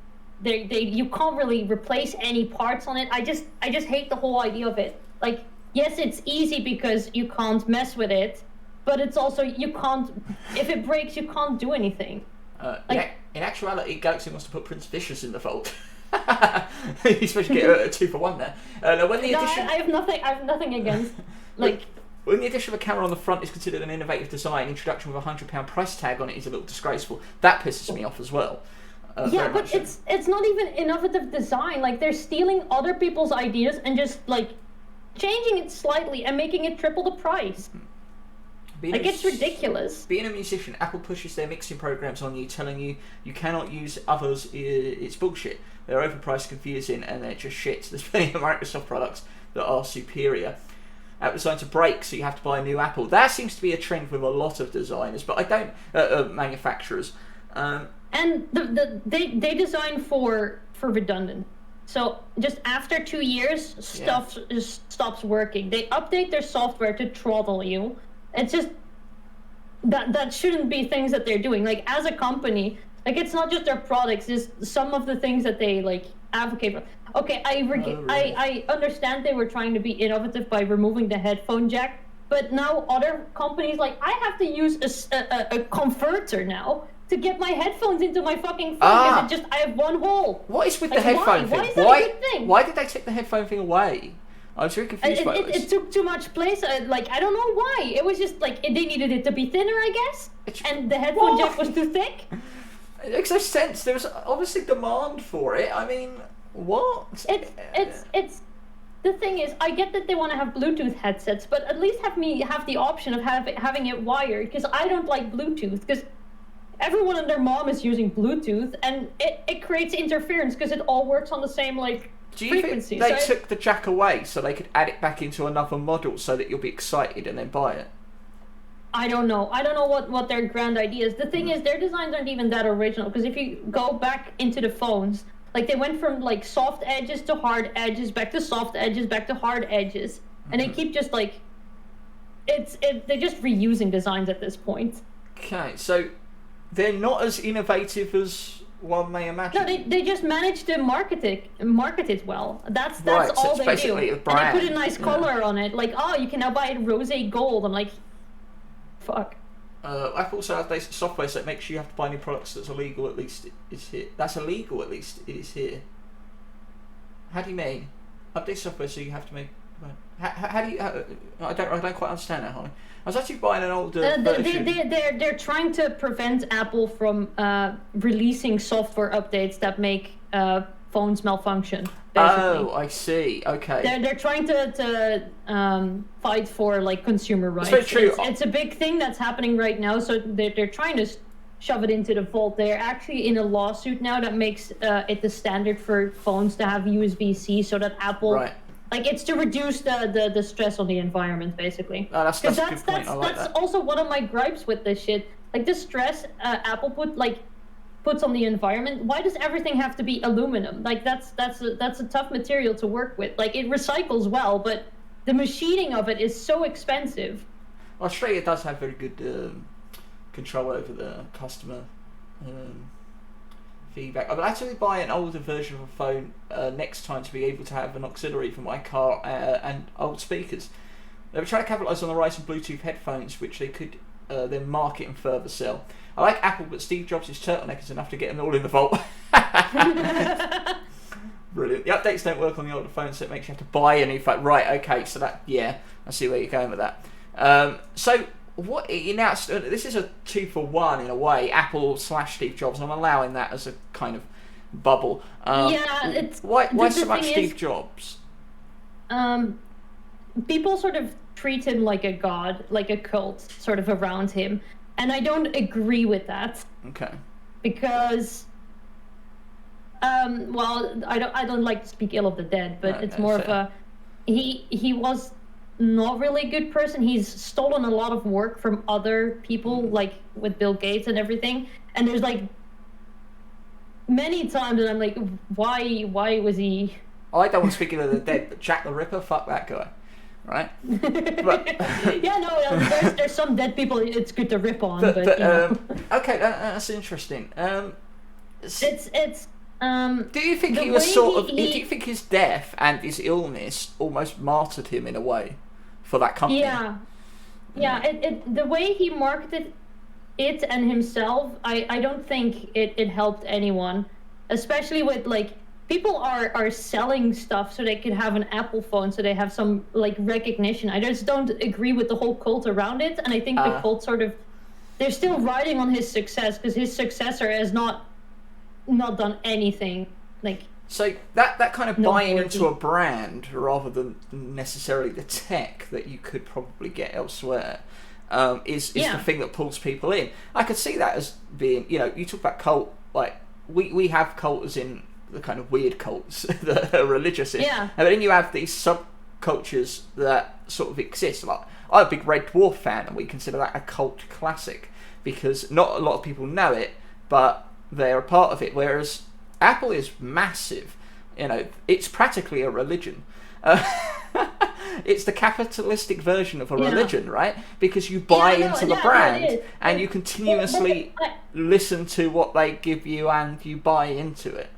you can't really replace any parts on it. I just hate the whole idea of it. Like, yes, it's easy because you can't mess with it, but it's also you can't. If it breaks, you can't do anything. In actuality, Galaxy wants to put Prince Vicious in the fold. He's supposed to get a 2 for 1 there. I have nothing. I have nothing against like. When the addition of a camera on the front is considered an innovative design, introduction with a £100 price tag on it is a little disgraceful. That pisses me off as well. Yeah, but it's not even innovative design. Like, they're stealing other people's ideas and just, like, changing it slightly and making it triple the price. Like, it's ridiculous. Being a musician, Apple pushes their mixing programs on you, telling you you cannot use others. It's bullshit. They're overpriced, confusing, and they're just shit. There's plenty of Microsoft products that are superior. Apple designed to break, so you have to buy a new Apple. That seems to be a trend with a lot of designers, but I don't manufacturers. And they design for redundant. So just after 2 years, stuff just stops working. They update their software to throttle you. It's just that shouldn't be things that they're doing. Like, as a company, like, it's not just their products, it's some of the things that they like advocate for. Okay, I understand they were trying to be innovative by removing the headphone jack, but now other companies, like, I have to use a converter now to get my headphones into my fucking phone because I have one hole. What is with like, the headphone thing? Why is that a good thing? Why did they take the headphone thing away? I was very confused by this. It took too much place. Like, I don't know why. It was just like they needed it to be thinner, I guess. And the headphone jack was too thick. It makes no sense. There was obviously demand for it. I mean, what? It's the thing is, I get that they want to have Bluetooth headsets, but at least have the option of having it wired, because I don't like Bluetooth, because everyone and their mom is using Bluetooth, and it creates interference because it all works on the same Do you think they took the jack away so they could add it back into another model so that you'll be excited and then buy it? I don't know. I don't know what their grand idea is. The thing is, their designs aren't even that original, because if you go back into the phones, like, they went from like soft edges to hard edges, back to soft edges, back to hard edges, and they keep just like they're just reusing designs at this point. Okay, so they're not as innovative as one may imagine. No, they just managed to market it well. That's right, all so they do. A brand. And they put a nice color on it, like, oh, you can now buy it rose gold. I'm like, fuck. Apple also updates software so it makes sure you have to buy new products that's illegal, at least it's here. That's illegal, at least it is here. How do you mean? Update software so you have to make... How do you... I don't quite understand that, Holly. I was actually buying an older version. They're trying to prevent Apple from releasing software updates that make phones malfunction. Basically. Oh, I see. Okay. They're trying to fight for like consumer rights. That's very true. It's a big thing that's happening right now. So they're trying to shove it into the vault. They're actually in a lawsuit now that makes it the standard for phones to have USB-C, so that Apple. Right. Like, it's to reduce the stress on the environment, basically. Oh, that's a good point. I like that's that. also one of my gripes with this shit. Like, the stress Apple puts on the environment. Why does everything have to be aluminum? Like, that's a tough material to work with. Like, it recycles well, but the machining of it is so expensive. Australia does have very good control over the customer feedback. I will actually buy an older version of a phone next time to be able to have an auxiliary for my car and old speakers. They were trying to capitalise on the rise of Bluetooth headphones, which they could then market and further sell. I like Apple, but Steve Jobs' turtleneck is enough to get them all in the vault. Brilliant. The updates don't work on the older phones, so it makes you have to buy a new phone. Right, okay, so that, yeah, I see where you're going with that. So, what it announced, this is a 2-for-1 in a way, Apple / Steve Jobs. I'm allowing that as a kind of bubble. Why so much Steve Jobs? People sort of treat him like a god, like a cult sort of around him, and I don't agree with that. Okay. Because, well, I don't like to speak ill of the dead, but it's more of a he was not really a good person. He's stolen a lot of work from other people, like with Bill Gates and everything. And there's like many times that I'm like, why was he? I don't want to speak ill of the dead, but Jack the Ripper, fuck that guy, right? But, yeah, no, there's some dead people it's good to rip on, but you know. Okay, that's interesting. It's. Do you think he was sort of? Do you think his death and his illness almost martyred him in a way for that company? Yeah. The way he marketed it and himself, I don't think it helped anyone, especially with like people are selling stuff so they can have an Apple phone, so they have some like recognition. I just don't agree with the whole cult around it, and I think the cult sort of, they're still riding on his success because his successor has not done anything like. So that kind of buying into a brand rather than necessarily the tech that you could probably get elsewhere is the thing that pulls people in. I could see that as being, you know, you talk about cult, like we have cult as in the kind of weird cults that are religious in. Yeah. But then you have these subcultures that sort of exist. Like, I'm a big Red Dwarf fan, and we consider that a cult classic because not a lot of people know it, but they're a part of it. Whereas Apple is massive. You know, it's practically a religion. It's the capitalistic version of a religion, right? Because you buy into the brand and you continuously listen to what they give you and you buy into it.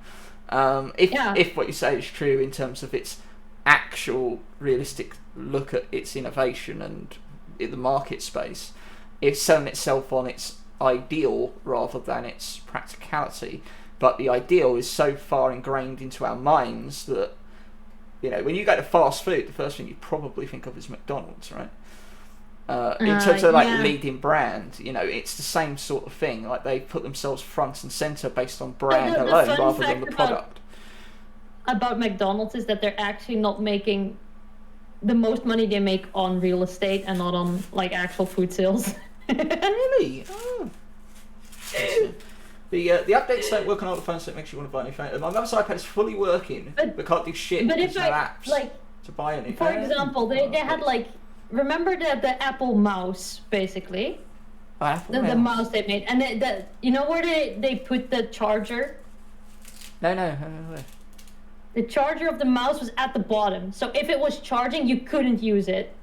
If what you say is true in terms of its actual realistic look at its innovation and the market space, it's selling itself on its ideal rather than its practicality. But the ideal is so far ingrained into our minds that, you know, when you go to fast food, the first thing you probably think of is McDonald's, right? In terms of like leading brand, you know, it's the same sort of thing. Like they put themselves front and center based on brand alone rather than the product. About McDonald's is that they're actually not making the most money they make on real estate and not on like actual food sales. Really? Oh. The updates don't work on all the phones, so it makes you want to buy a new phone. My mother's iPad is fully working, but can't do shit. But if no apps like, to buy a new phone. For example, they had like, remember the Apple mouse basically, the mouse they made, and you know where they put the charger? No. The charger of the mouse was at the bottom, so if it was charging, you couldn't use it.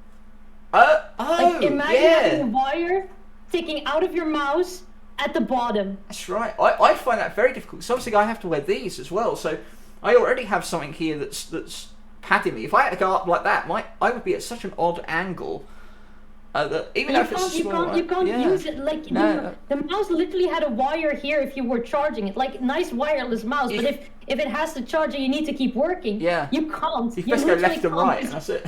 Like, imagine having a wire sticking out of your mouse at the bottom. That's right. I find that very difficult. So obviously I have to wear these as well. So I already have something here that's padding me. If I had to go up like that, I would be at such an odd angle that even if it's small, you can't use it. Like the mouse literally had a wire here if you were charging it. Like nice wireless mouse, but if it has the charger, you need to keep working. Yeah. You can't. You just go left and right, and that's it.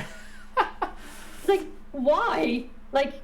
Like why? Like.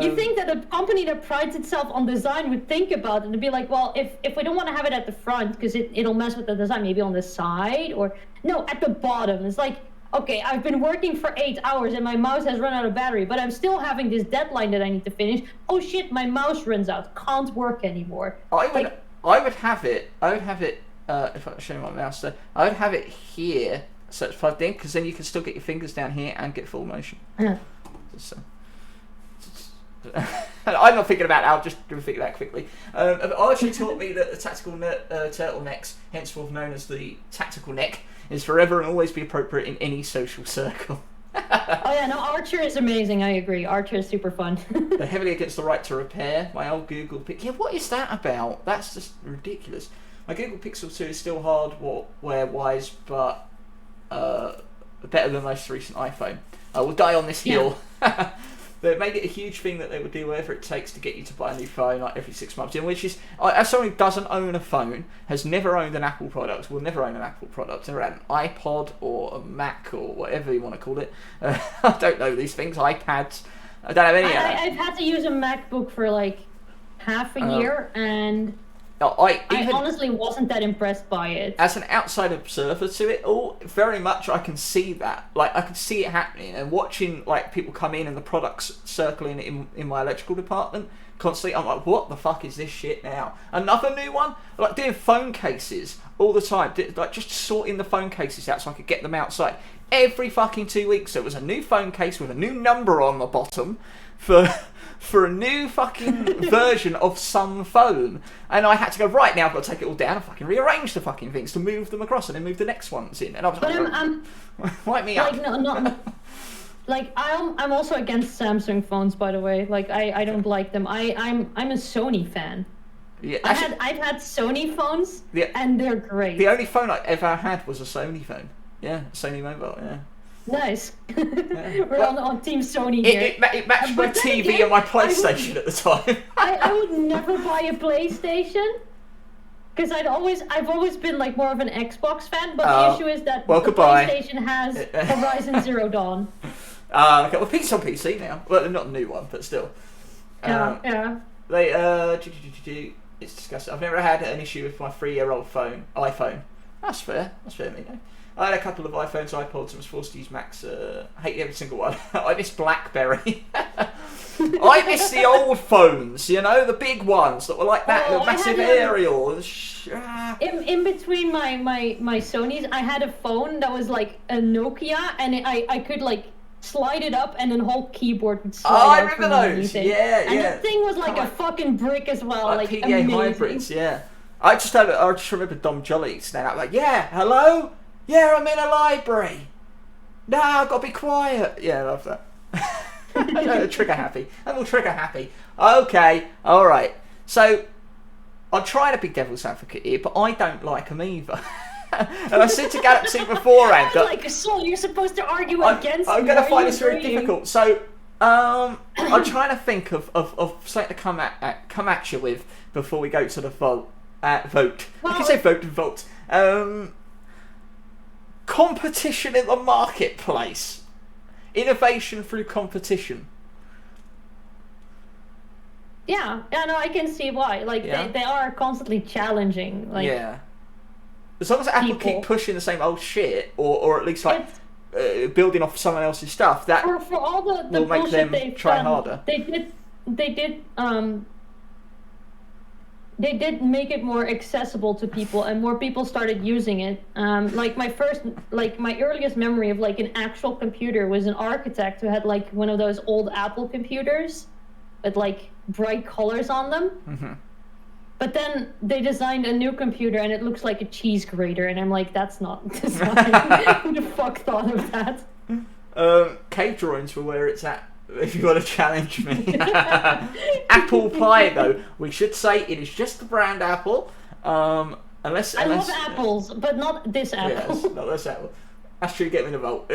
You think that a company that prides itself on design would think about it and be like, well, if we don't want to have it at the front because it'll mess with the design, maybe on the side or no, at the bottom. It's like, okay, I've been working for 8 hours and my mouse has run out of battery, but I'm still having this deadline that I need to finish. Oh shit, my mouse runs out, can't work anymore. I would have it. If I show you my mouse there, I would have it here, so it's plugged in, because then you can still get your fingers down here and get full motion. Yeah. I'm not thinking about it, I'll just think that quickly. Archie taught me that the tactical turtlenecks, henceforth known as the tactical neck, is forever and always be appropriate in any social circle. Oh yeah, no, Archer is amazing, I agree. Archer is super fun. They're heavily against the right to repair. My old Google Pixel. Yeah, what is that about? That's just ridiculous. My Google Pixel 2 is still hardware-wise, but better than most recent iPhone. I will die on this hill. Yeah. They made it a huge thing that they would do whatever it takes to get you to buy a new phone like every 6 months. Which is, as someone who doesn't own a phone, has never owned an Apple product, will never own an Apple product, never had an iPod or a Mac or whatever you want to call it. I don't know these things, iPads. I don't have any of that. I've had to use a MacBook for like half a year, and I honestly wasn't that impressed by it. As an outside observer to it all, very much I can see that. Like, I can see it happening, and watching like people come in and the products circling in my electrical department constantly, I'm like, what the fuck is this shit now? Another new one? Like doing phone cases all the time, like just sorting the phone cases out so I could get them outside. Every fucking 2 weeks there was a new phone case with a new number on the bottom for a new fucking version of some phone, and I had to go, right, now I've got to take it all down and fucking rearrange the fucking things to move them across and then move the next ones in, and I was like, wipe me up. Like I'm also against Samsung phones, by the way. Like I don't like them. I'm a Sony fan. Yeah, I've had Sony phones, and they're great. The only phone I ever had was a Sony phone. Yeah, Sony mobile. Yeah. Nice. Yeah. We're on Team Sony here. It matched my TV and my PlayStation at the time. I would never buy a PlayStation Because I've always been like more of an Xbox fan, but the issue is that well, the goodbye. PlayStation has Horizon Zero Dawn. Okay, well, Pete's on PC now. Well, not a new one, but still. Yeah. They it's disgusting. I've never had an issue with my 3-year-old iPhone. That's fair. That's fair, me. I had a couple of iPhones, iPods, and was forced to use Macs. Hate every single one. I miss BlackBerry. I miss the old phones, you know, the big ones that were like that, the massive aerial. In between my Sonys, I had a phone that was like a Nokia, and I could like slide it up, and then the whole keyboard would slide I out remember those. Yeah, and the thing was like a fucking brick as well, like PDA amazing. hybrids. Yeah, I just remember Dom Jolly standing up like, yeah, hello, yeah, I'm in a library. No, I've got to be quiet. Yeah, I love that. Trigger happy. I'm all trigger happy. Okay, all right. So I'm trying to be devil's advocate here, but I don't like them either. And I said to Galaxyne beforehand that like, so you're supposed to argue against. I'm going to find this very difficult. So I'm trying to think of something to come at you with before we go to the vote. Vote. Well, I can say vote and vote. Competition in the marketplace. Innovation through competition. Yeah, no, I can see why. Like they are constantly challenging. Like as long as Apple keep pushing the same old shit, or at least like building off someone else's stuff, that for all the will make them try harder. They did make it more accessible to people, and more people started using it. Like my earliest memory of like an actual computer was an architect who had like one of those old Apple computers with like bright colors on them. Mm-hmm. But then they designed a new computer and it looks like a cheese grater, and I'm like, that's not design. Who the fuck thought of that? Cave drawings for where it's at. If you want to challenge me. Apple pie, though, we should say it is just the brand Apple. Unless I love apples, but not this apple. Yes, not this apple. Actually, get me the vote.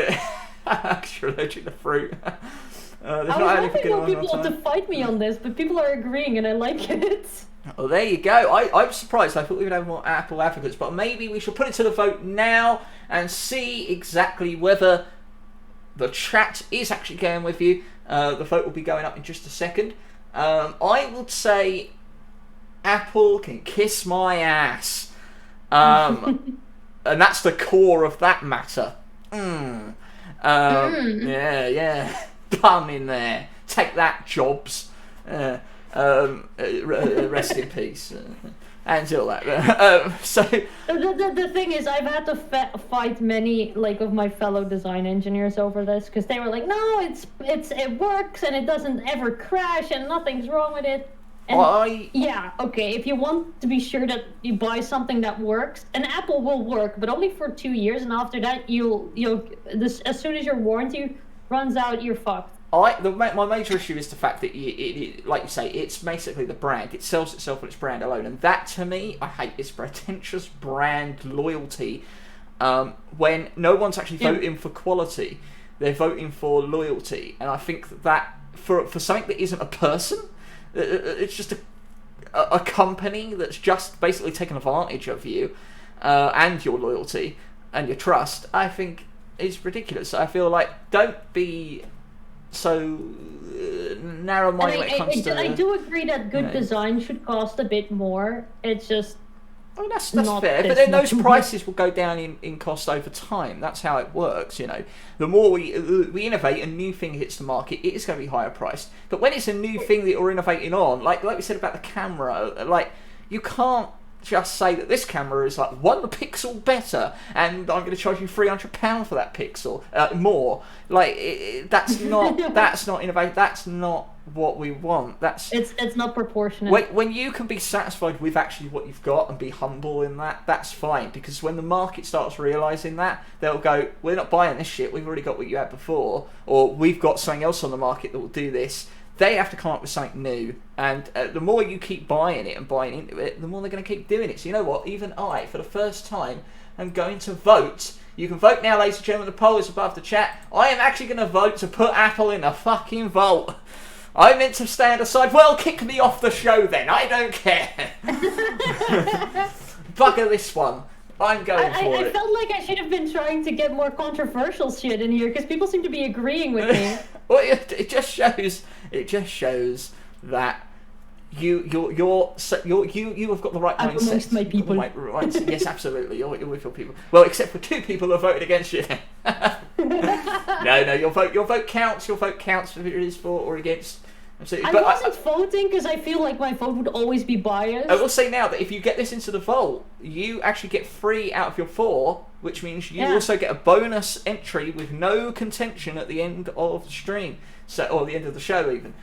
Actually, allergic to fruit. I was hoping more people to fight me on this, but people are agreeing, and I like it. Well, there you go. I'm surprised. I thought we would have more Apple advocates, but maybe we should put it to the vote now and see exactly whether the chat is actually going with you. The vote will be going up in just a second. I would say Apple can kiss my ass. And that's the core of that matter. Yeah. Pun in there. Take that, Jobs. Rest in peace. And all that. So the thing is, I've had to fight many like of my fellow design engineers over this, because they were like, no, it works and it doesn't ever crash and nothing's wrong with it. And yeah, okay, if you want to be sure that you buy something that works, an Apple will work, but only for 2 years, and after that as soon as your warranty runs out, you're fucked. My major issue is the fact that, like you say, it's basically the brand. It sells itself on its brand alone. And that, to me, I hate this pretentious brand loyalty when no one's actually voting for quality. They're voting for loyalty. And I think that for something that isn't a person, it's just a company that's just basically taken advantage of you and your loyalty and your trust, I think is ridiculous. I feel like don't be so narrow-minded when it comes to... I do agree that good design should cost a bit more. It's just... I mean, that's fair, but then those prices will go down in cost over time. That's how it works, you know. The more we innovate, a new thing hits the market, it is going to be higher priced. But when it's a new thing that you're innovating on, like we said about the camera, like, you can't just say that this camera is like 1 pixel better and I'm going to charge you £300 for that pixel more. Like that's not innovative. That's not what we want. It's not proportionate. When you can be satisfied with actually what you've got and be humble in that, that's fine. Because when the market starts realising that, they'll go, we're not buying this shit. We've already got what you had before, or we've got something else on the market that will do this. They have to come up with something new, and the more you keep buying it and buying into it, the more they're going to keep doing it. So you know what? Even I, for the first time, am going to vote. You can vote now, ladies and gentlemen. The poll is above the chat. I am actually going to vote to put Apple in a fucking vote. I meant to stand aside. Well, kick me off the show then. I don't care. bugger this one. I'm going for I it. felt like I should have been trying to get more controversial shit in here because people seem to be agreeing with me. Well, it just shows that you have got the right I'm mindset. amongst my people. Right, yes, absolutely. You're with your people. Well, except for 2 people who voted against you. No, your vote counts. Your vote counts whether it is for or against. I wasn't voting because I feel like my vote would always be biased. I will say now that if you get this into the vault, you actually get 3 out of your 4, which means you also get a bonus entry with no contention at the end of the stream, or the end of the show even.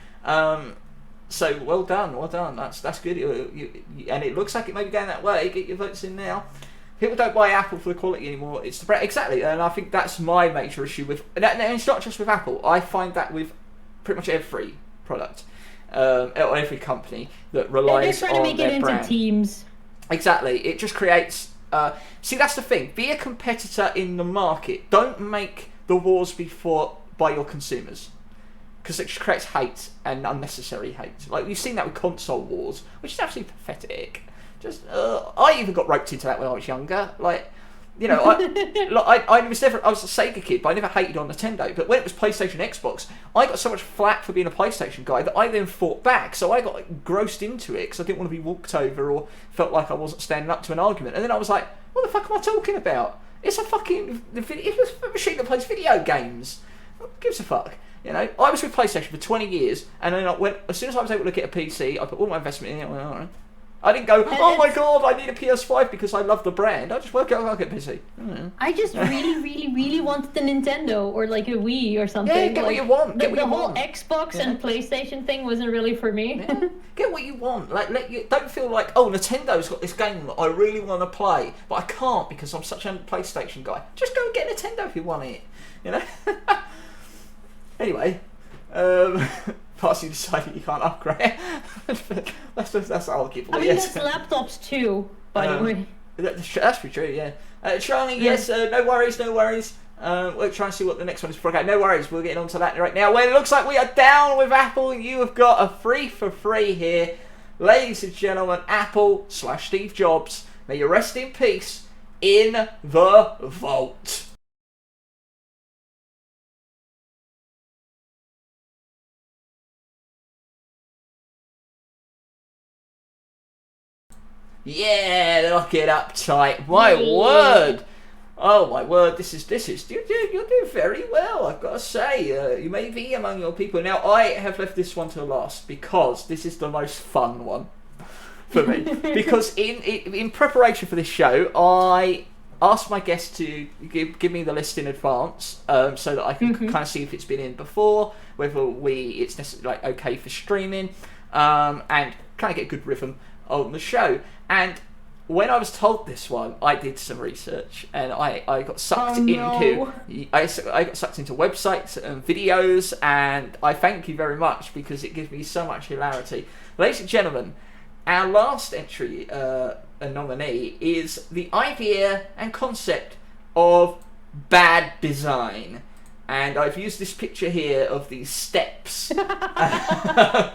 So well done. That's good. And it looks like it may be going that way. Get your votes in now. People don't buy Apple for the quality anymore. It's the brand. Exactly, and I think that's my major issue with. And it's not just with Apple. I find that with pretty much every product, or every company that relies on their brand. They're trying to make it into teams. Exactly. It just creates. See, that's the thing. Be a competitor in the market. Don't make the wars be fought by your consumers, because it just creates hate and unnecessary hate. Like you've seen that with console wars, which is absolutely pathetic. Just I even got roped into that when I was younger. Like, you know, I was a Sega kid, but I never hated on Nintendo. But when it was PlayStation, Xbox, I got so much flack for being a PlayStation guy that I then fought back. So I got grossed into it because I didn't want to be walked over or felt like I wasn't standing up to an argument. And then I was like, what the fuck am I talking about? It's a fucking it's a machine that plays video games. Who gives a fuck? You know, I was with PlayStation for 20 years, and then as soon as I was able to get a PC, I put all my investment in it. All right. I didn't go, oh my god, I need a PS5 because I love the brand. I just work out, I'll get busy. I just really wanted the Nintendo or like a Wii or something. Yeah, get what you want. The whole Xbox and PlayStation thing wasn't really for me. Yeah. Get what you want. Like, don't feel like, oh, Nintendo's got this game that I really want to play, but I can't because I'm such a PlayStation guy. Just go and get Nintendo if you want it. You know? Anyway, parts you decided you can't upgrade. that's arguable. I mean, that's laptops too, by the way. That's pretty true, yeah. Charlie, yes, no worries. We'll try and see what the next one is. Okay, no worries, we're getting on to that right now. Well, it looks like we are down with Apple. You have got a free for free here. Ladies and gentlemen, Apple/Steve Jobs, may you rest in peace in the vault. Yeah, lock it up tight. My word. Oh my word, this is you're doing very well, I've got to say. You may be among your people. Now, I have left this one to last because this is the most fun one for me. Because in preparation for this show, I asked my guests to give me the list in advance, so that I can kind of see if it's been in before, whether it's necessarily like okay for streaming, and kind of get a good rhythm on the show. And when I was told this one, I did some research and I got sucked into I got sucked into websites and videos, and I thank you very much because it gives me so much hilarity. Ladies and gentlemen, our last entry a nominee is the idea and concept of bad design. And I've used this picture here of these steps. I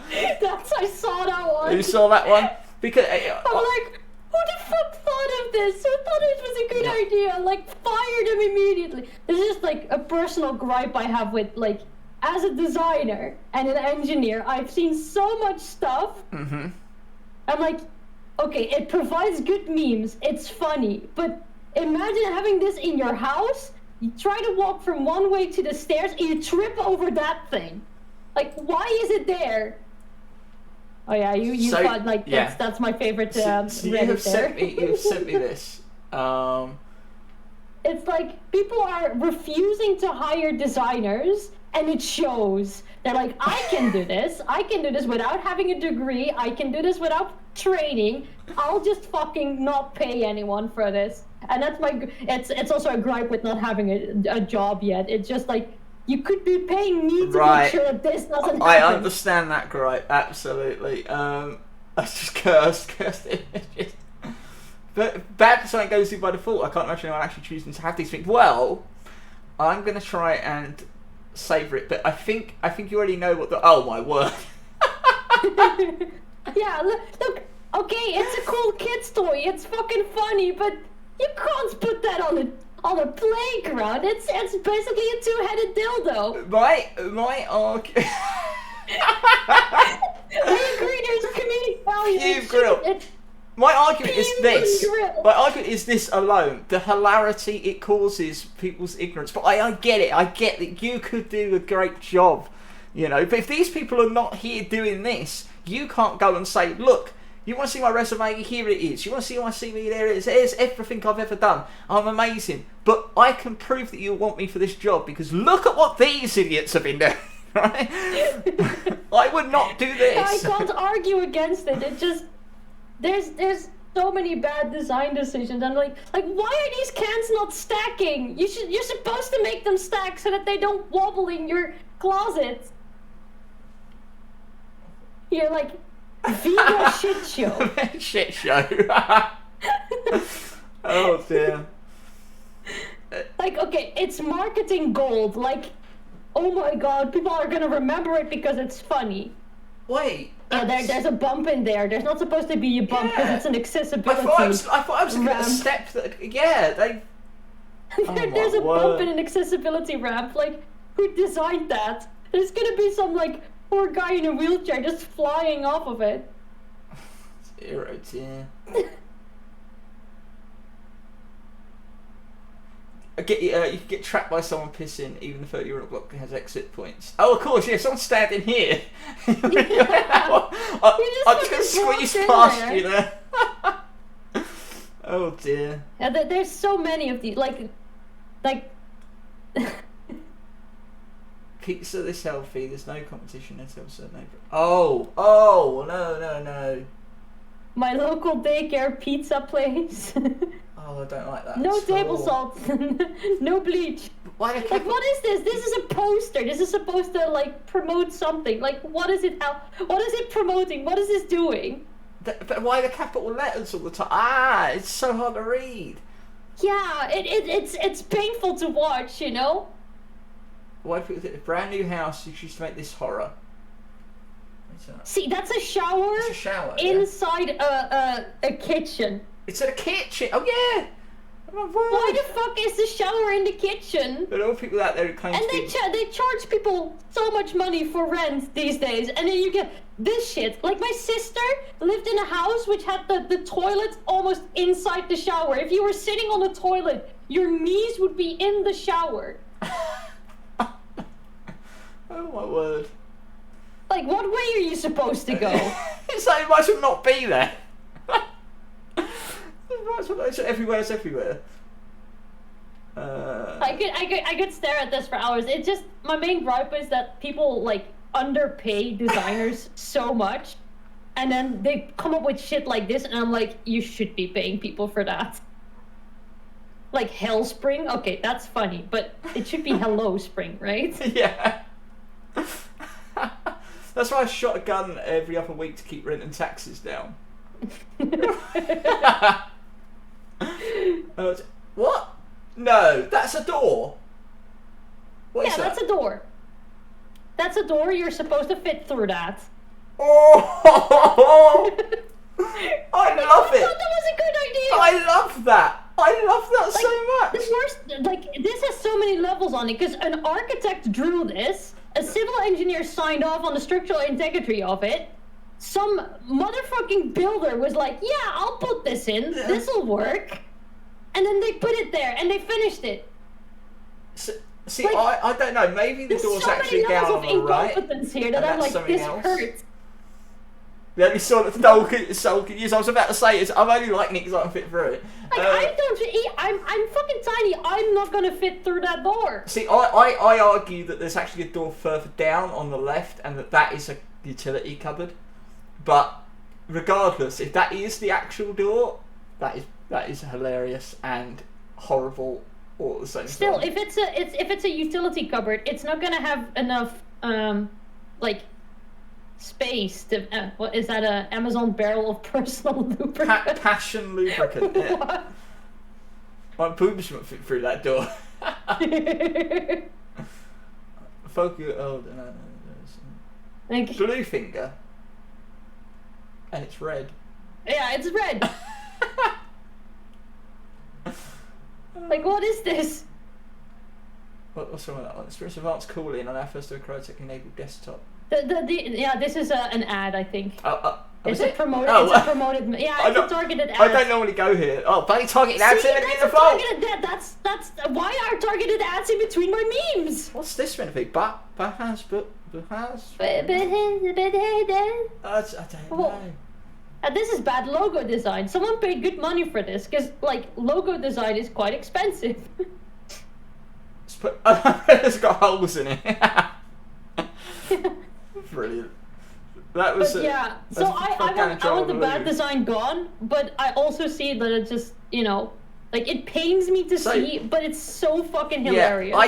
saw that one. You saw that one? Because I'm like, who the fuck thought of this? Who thought it was a good idea? Like, fired him immediately. This is just like a personal gripe I have with, like, as a designer and an engineer, I've seen so much stuff. I'm like, okay, it provides good memes, it's funny, but imagine having this in your house. You try to walk from one way to the stairs and you trip over that thing. Like, why is it there? Oh yeah, you thought like that's my favorite. So you have sent me this. It's like people are refusing to hire designers, and it shows. They're like, I can do this. I can do this without having a degree. I can do this without training. I'll just fucking not pay anyone for this. And that's it's also a gripe with not having a job yet. It's just like, you could be paying me to make sure that this doesn't happen. I understand that, great, absolutely. I just cursed it. But bad design goes in by default. I can't imagine anyone actually choosing to have these things. Well, I'm going to try and savour it, but I think you already know what oh my word. Yeah, look, Okay, it's a cool kid's toy. It's fucking funny, but you can't put that on a playground. It's basically a two-headed dildo. My argument. I agree. There's community value. Cube grill. My argument is this. My argument is this alone. The hilarity it causes people's ignorance. But I get it. I get that you could do a great job, you know. But if these people are not here doing this, you can't go and say, look, you want to see my resume? Here it is. You want to see my CV? There it is. There's everything I've ever done. I'm amazing. But I can prove that you want me for this job because look at what these idiots have been doing. Right? I would not do this. I can't argue against it. It just... There's so many bad design decisions. I'm like why are these cans not stacking? You're supposed to make them stack so that they don't wobble in your closet. You're like vegan shit show. Shit show. Oh dear. Like, okay, it's marketing gold. Like, oh my god, people are gonna remember it because it's funny. Wait. Yeah, there's a bump in there. There's not supposed to be a bump because it's an accessibility. I thought I was looking at a step that. Yeah, they. There's a bump in an accessibility ramp. Like, who designed that? There's gonna be some like poor guy in a wheelchair just flying off of it. It's yeah. You can get trapped by someone pissing, even the 30-year-old block has exit points. Oh, of course, yeah, someone's standing here. I'm just going to squeeze past you there. Oh, dear. Yeah, there's so many of these, like... Pizza this healthy, there's no competition until a certain age. Oh, no. My local daycare pizza place. Oh, I don't like that. No table salt. No bleach. Why like, what is this? This is a poster. This is supposed to, like, promote something. Like, what is it? What is it promoting? What is this doing? But why the capital letters all the time? It's so hard to read. Yeah, it's painful to watch, you know? Why do people think a brand new house, you choose to make this horror? See, that's a shower. It's a shower inside a kitchen. It's in a kitchen. Oh yeah. Oh, why the fuck is the shower in the kitchen? There are all people out there who claim. And they charge people so much money for rent these days, and then you get this shit. Like, my sister lived in a house which had the toilet almost inside the shower. If you were sitting on the toilet, your knees would be in the shower. Oh my word. Like, what way are you supposed to go? It's like, it might as well not be there. It's everywhere. I could stare at this for hours. It's just, my main gripe is that people, like, underpay designers so much, and then they come up with shit like this, and I'm like, you should be paying people for that. Like, Hellspring? Okay, that's funny, but it should be Hello Spring, right? Yeah. That's why I shot a gun every other week to keep rent and taxes down. What? No, that's a door. What is that? That's a door. That's a door. You're supposed to fit through that. Oh! I love it. I thought that was a good idea. I love that. I love that so much. The worst, like, this has so many levels on it because an architect drew this, a civil engineer signed off on the structural integrity of it. Some motherfucking builder was like, yeah, I'll put this in. Yeah. This'll work. And then they put it there, and they finished it. See, like, I don't know. Maybe the door's actually down on the right. There's so many levels of incompetence here that I'm like, this hurts. The only sort of soul can use. I was about to say is I'm only liking it because I can fit through it. Like, I'm fucking tiny. I'm not gonna fit through that door. See, I argue that there's actually a door further down on the left, and that is a utility cupboard. But regardless, if that is the actual door, that is hilarious and horrible all at the same time. Still, if it's a utility cupboard, it's not gonna have enough like space to what is that, a Amazon barrel of personal lubricant? Passion lubricant. Yeah. My boobs won't fit through that door. Focus. Oh no. Like, Blue finger. And it's red. Yeah, it's red. Like, what is this? What's wrong with that one? Experience advanced cooling on our first Crytek enabled desktop. Yeah, this is an ad, I think. Is It's a it? promoted. Oh, It's a promoted. Yeah, it's a targeted ad. I don't normally go here. Oh, bloody targeted ads See, in the that's a fault. targeted ad. That's why are targeted ads in between my memes? What's this meant to be? Bahas? I don't know. This is bad logo design. Someone paid good money for this because, like, logo design is quite expensive. It's got holes in it. Brilliant. That was. But yeah, so I want the bad design gone, but I also see that it just, you know, like, it pains me to see, but it's so fucking hilarious. Yeah,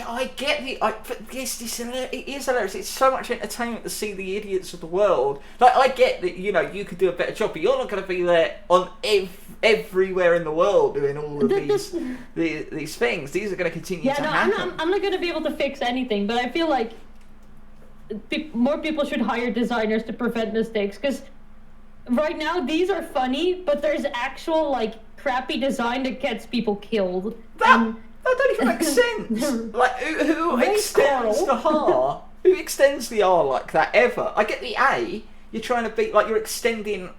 I get the. But yes, it is hilarious. It's so much entertainment to see the idiots of the world. Like, I get that, you know, you could do a better job, but you're not going to be there on everywhere in the world doing all of these things. These are going to continue to happen. I'm not going to be able to fix anything, but I feel like more people should hire designers to prevent mistakes, because right now these are funny, but there's actual, like, crappy design that gets people killed. That don't even make sense. Like, who extends the R? Who extends the R like that ever? I get the A. You're trying to be like you're extending.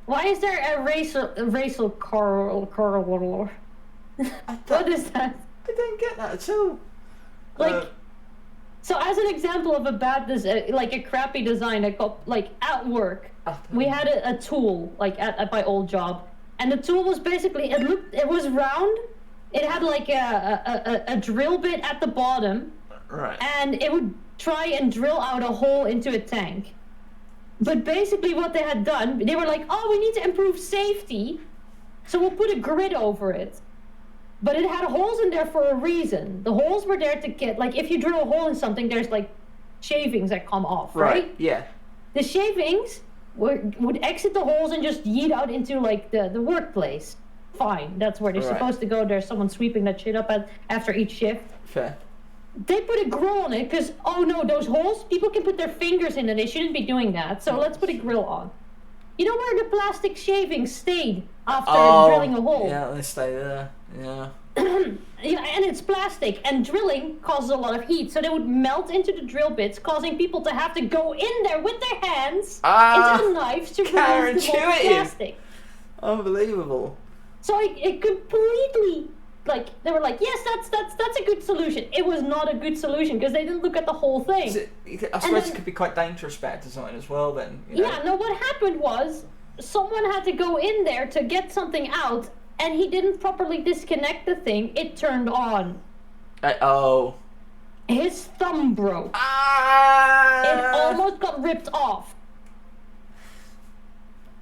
Why is there a racial coral? What is that? I don't get that at all. Like, so as an example of a bad like a crappy design, I got, like, at work, we had a tool, like, at my old job. And the tool was basically, it was round, it had like a drill bit at the bottom, right? And it would try and drill out a hole into a tank. But basically what they had done, they were like, oh, we need to improve safety, so we'll put a grid over it. But it had holes in there for a reason. The holes were there to get, like, if you drill a hole in something, there's, like, shavings that come off, right? Yeah. The shavings would exit the holes and just yeet out into, like, the workplace. Fine, that's where they're supposed to go. There's someone sweeping that shit up after each shift. Fair. They put a grill on it because, oh no, those holes, people can put their fingers in and they shouldn't be doing that, so let's put a grill on. You know where the plastic shavings stayed after drilling a hole? Yeah, they stay there. Yeah. Yeah, and it's plastic, and drilling causes a lot of heat, so they would melt into the drill bits, causing people to have to go in there with their hands into the knives to remove the whole plastic. Unbelievable. So it completely, like, they were like, yes, that's a good solution. It was not a good solution because they didn't look at the whole thing. I suppose it could be quite dangerous bad design as well then. You know? Yeah, no, what happened was someone had to go in there to get something out, and he didn't properly disconnect the thing. It turned on. His thumb broke. It almost got ripped off.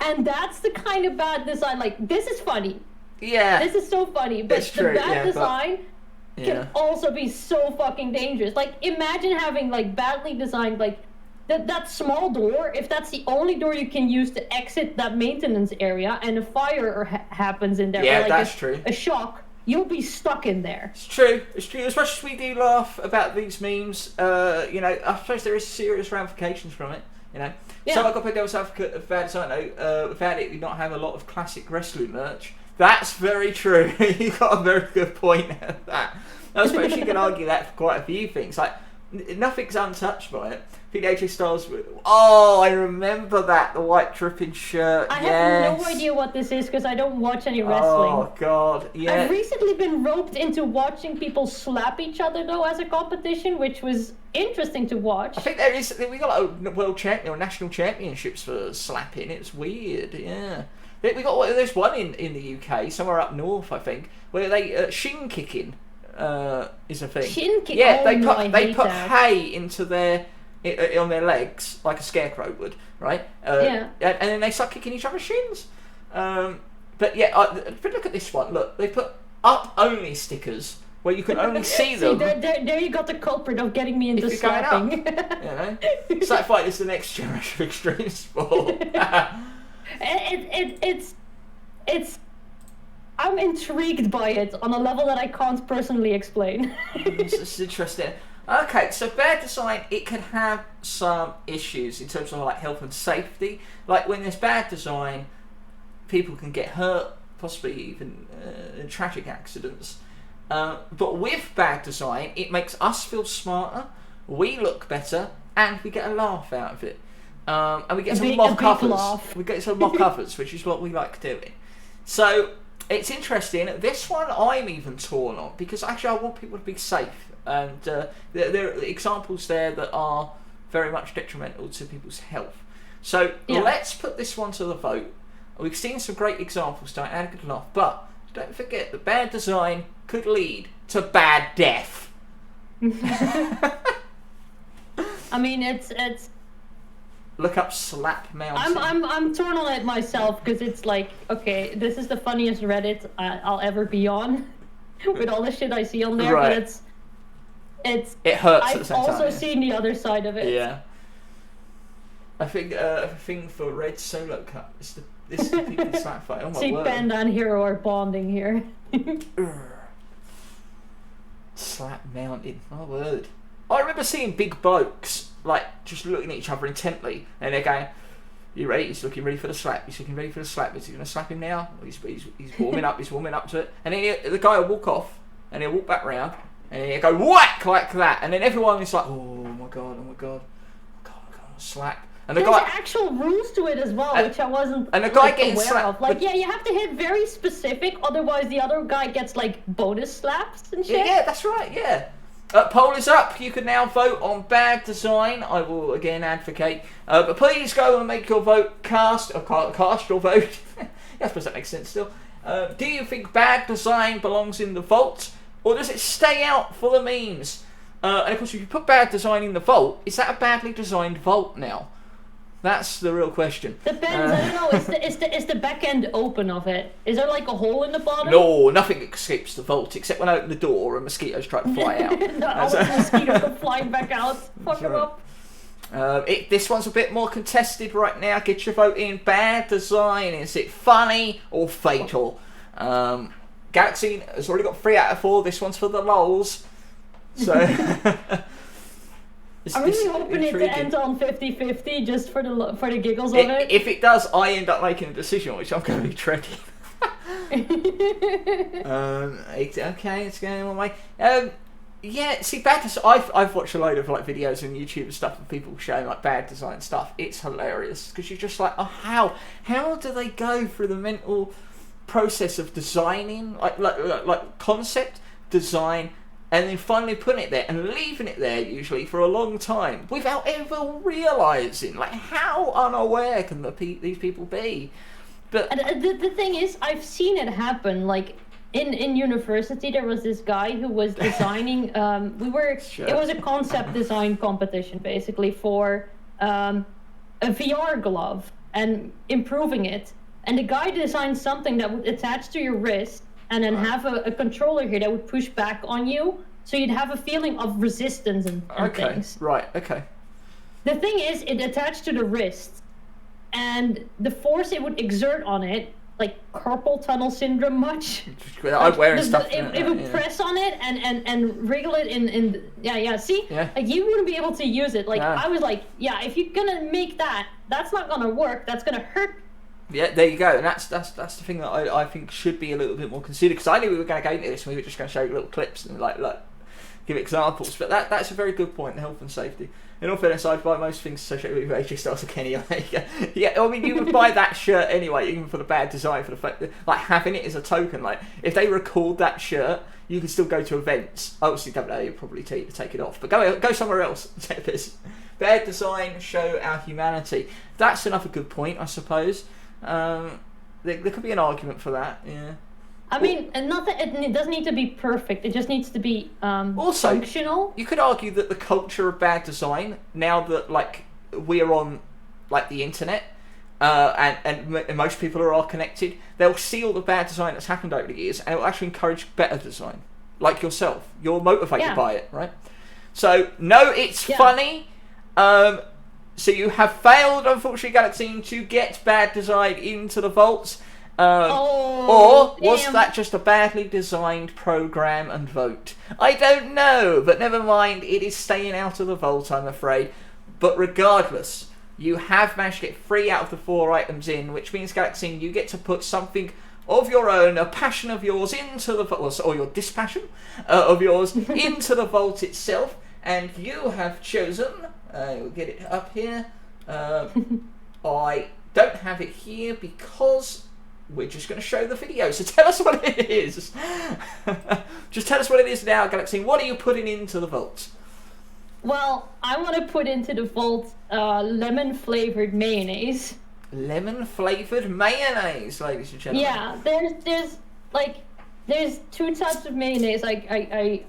And that's the kind of bad design, like, this is funny. Yeah. This is so funny, but the bad design can also be so fucking dangerous. Like, imagine having, like, badly designed, like, that small door, if that's the only door you can use to exit that maintenance area and a fire happens in there, or like that's true. A shock, you'll be stuck in there. It's true. As much as we do laugh about these memes, you know, I suppose there is serious ramifications from it, you know. Yeah. So I got to devil's advocate of bad design. Without it, we not have a lot of classic wrestling merch. That's very true. You got a very good point at that. I suppose you can argue that for quite a few things. Like, nothing's untouched by it. I think AJ Styles. I remember that, the white dripping shirt. I have no idea what this is because I don't watch any wrestling. Oh God, yeah. I've recently been roped into watching people slap each other though as a competition, which was interesting to watch. I think there is. We got like world champion or national championships for slapping. It's weird, yeah. We got there's one in the UK, somewhere up north, I think, where they shin kicking is a thing. Shin kicking. Yeah, Oh, they put hay into their on their legs like a scarecrow would, right? Yeah. And then they start kicking each other's shins. But yeah, but look at this one. Look, they put up only stickers where you can only see them. There you got the culprit of getting me into slapping. You know, it's like fight is the next generation of extreme sport. It's I'm intrigued by it on a level that I can't personally explain. It's interesting. Okay, so bad design, it can have some issues in terms of like health and safety. Like when there's bad design, people can get hurt, possibly even in tragic accidents. But with bad design, it makes us feel smarter, we look better, and we get a laugh out of it. And we get some mock covers. We get some mock covers, which is what we like doing. So it's interesting. This one I'm even torn on because actually I want people to be safe, and there are examples there that are very much detrimental to people's health. So let's put this one to the vote. We've seen some great examples tonight, and a good laugh, but don't forget that bad design could lead to bad death. I mean, it's. Look up Slap Mountain. I'm torn on it myself because it's like, okay, this is the funniest Reddit I'll ever be on, with all the shit I see on there. Right. But it hurts I've at the same time. also seen the other side of it. Yeah. I think a thing for Red Solo Cup is this is the people slap fight. Oh my See, word. Panda and Hero are bonding here. Slap Mountain. My word. I remember seeing big blokes like just looking at each other intently, and they're going, "You ready? He's looking ready for the slap. He's looking ready for the slap. Is he going to slap him now? He's warming up. He's warming up to it." And then the guy will walk off, and he'll walk back round, and he'll go whack like that, and then everyone is like, "Oh my god, oh my god, oh god, slap." And the There's guy actual rules to it as well, which I wasn't and the guy getting aware slapped, of. Like, but- yeah, you have to hit very specific, otherwise the other guy gets like bonus slaps and shit. Yeah, that's right. Yeah. Poll is up. You can now vote on bad design. I will again advocate. But please go and make your vote. Cast your vote. Yeah, I suppose that makes sense still. Do you think bad design belongs in the vault, or does it stay out for the memes? And of course, if you put bad design in the vault, is that a badly designed vault now? That's the real question. Depends. I don't know. Is the back end open of it? Is there like a hole in the bottom? No, nothing escapes the vault except when I open the door and mosquitoes try to fly out. All the mosquitoes go flying back out. Fuck them up. This one's a bit more contested right now. Get your vote in. Bad design. Is it funny or fatal? Galaxyne has already got 3 out of 4. This one's for the lols. So I'm really hoping it ends on 50-50 just for the giggles of it. If it does, I end up making a decision, which I'm going to be dreading. Okay, it's going my way. Yeah, see, bad design. I've watched a load of like videos on YouTube and stuff of people showing like bad design stuff. It's hilarious because you're just like, oh, how do they go through the mental process of designing like concept design, and then finally putting it there and leaving it there usually for a long time without ever realising, like, how unaware can these people be? But the thing is, I've seen it happen. Like in university, there was this guy who was designing. It was a concept design competition basically for a VR glove and improving it. And the guy designed something that would attach to your wrist and then have a controller here that would push back on you, so you'd have a feeling of resistance and things. Right, okay. The thing is, it attached to the wrist, and the force it would exert on it, like carpal tunnel syndrome much. I'm wearing stuff. It would press on it and wriggle it in see? Yeah. Like, you wouldn't be able to use it. Like, No. I was like, yeah, if you're gonna make that's not gonna work. That's gonna hurt. Yeah, there you go, and that's the thing that I think should be a little bit more considered, because I knew we were going to go into this and we were just going to show you little clips and like give examples, but that's a very good point, the health and safety. In all fairness, I'd buy most things associated with AJ Styles anyway. Yeah, I mean, you would buy that shirt anyway, even for the bad design, for the fact that, like, having it as a token, like, if they record that shirt, you can still go to events. Obviously, WWE would probably tell you to take it off, but go somewhere else. Take this. Bad design, show our humanity. That's another good point, I suppose. There could be an argument for that, yeah. I mean, and not that it doesn't need to be perfect. It just needs to be also functional. You could argue that the culture of bad design, now that like we're on like the internet, and most people are all connected, they'll see all the bad design that's happened over the years, and it will actually encourage better design. Like yourself, you're motivated by it, right? So no, it's funny. So you have failed, unfortunately, Galaxyne, to get bad design into the vaults. Or was that just a badly designed program and vote? I don't know, but never mind, it is staying out of the vault, I'm afraid. But regardless, you have managed to get 3 out of the 4 items in, which means, Galaxyne, you get to put something of your own, a passion of yours, into the vault, or your dispassion of yours, into the vault itself. And you have chosen, we'll get it up here, I don't have it here because we're just going to show the video, so tell us what it is. Just tell us what it is now, Galaxyne. What are you putting into the vault? Well, I want to put into the vault lemon-flavored mayonnaise. Lemon-flavored mayonnaise, ladies and gentlemen. Yeah, there's 2 types of mayonnaise. I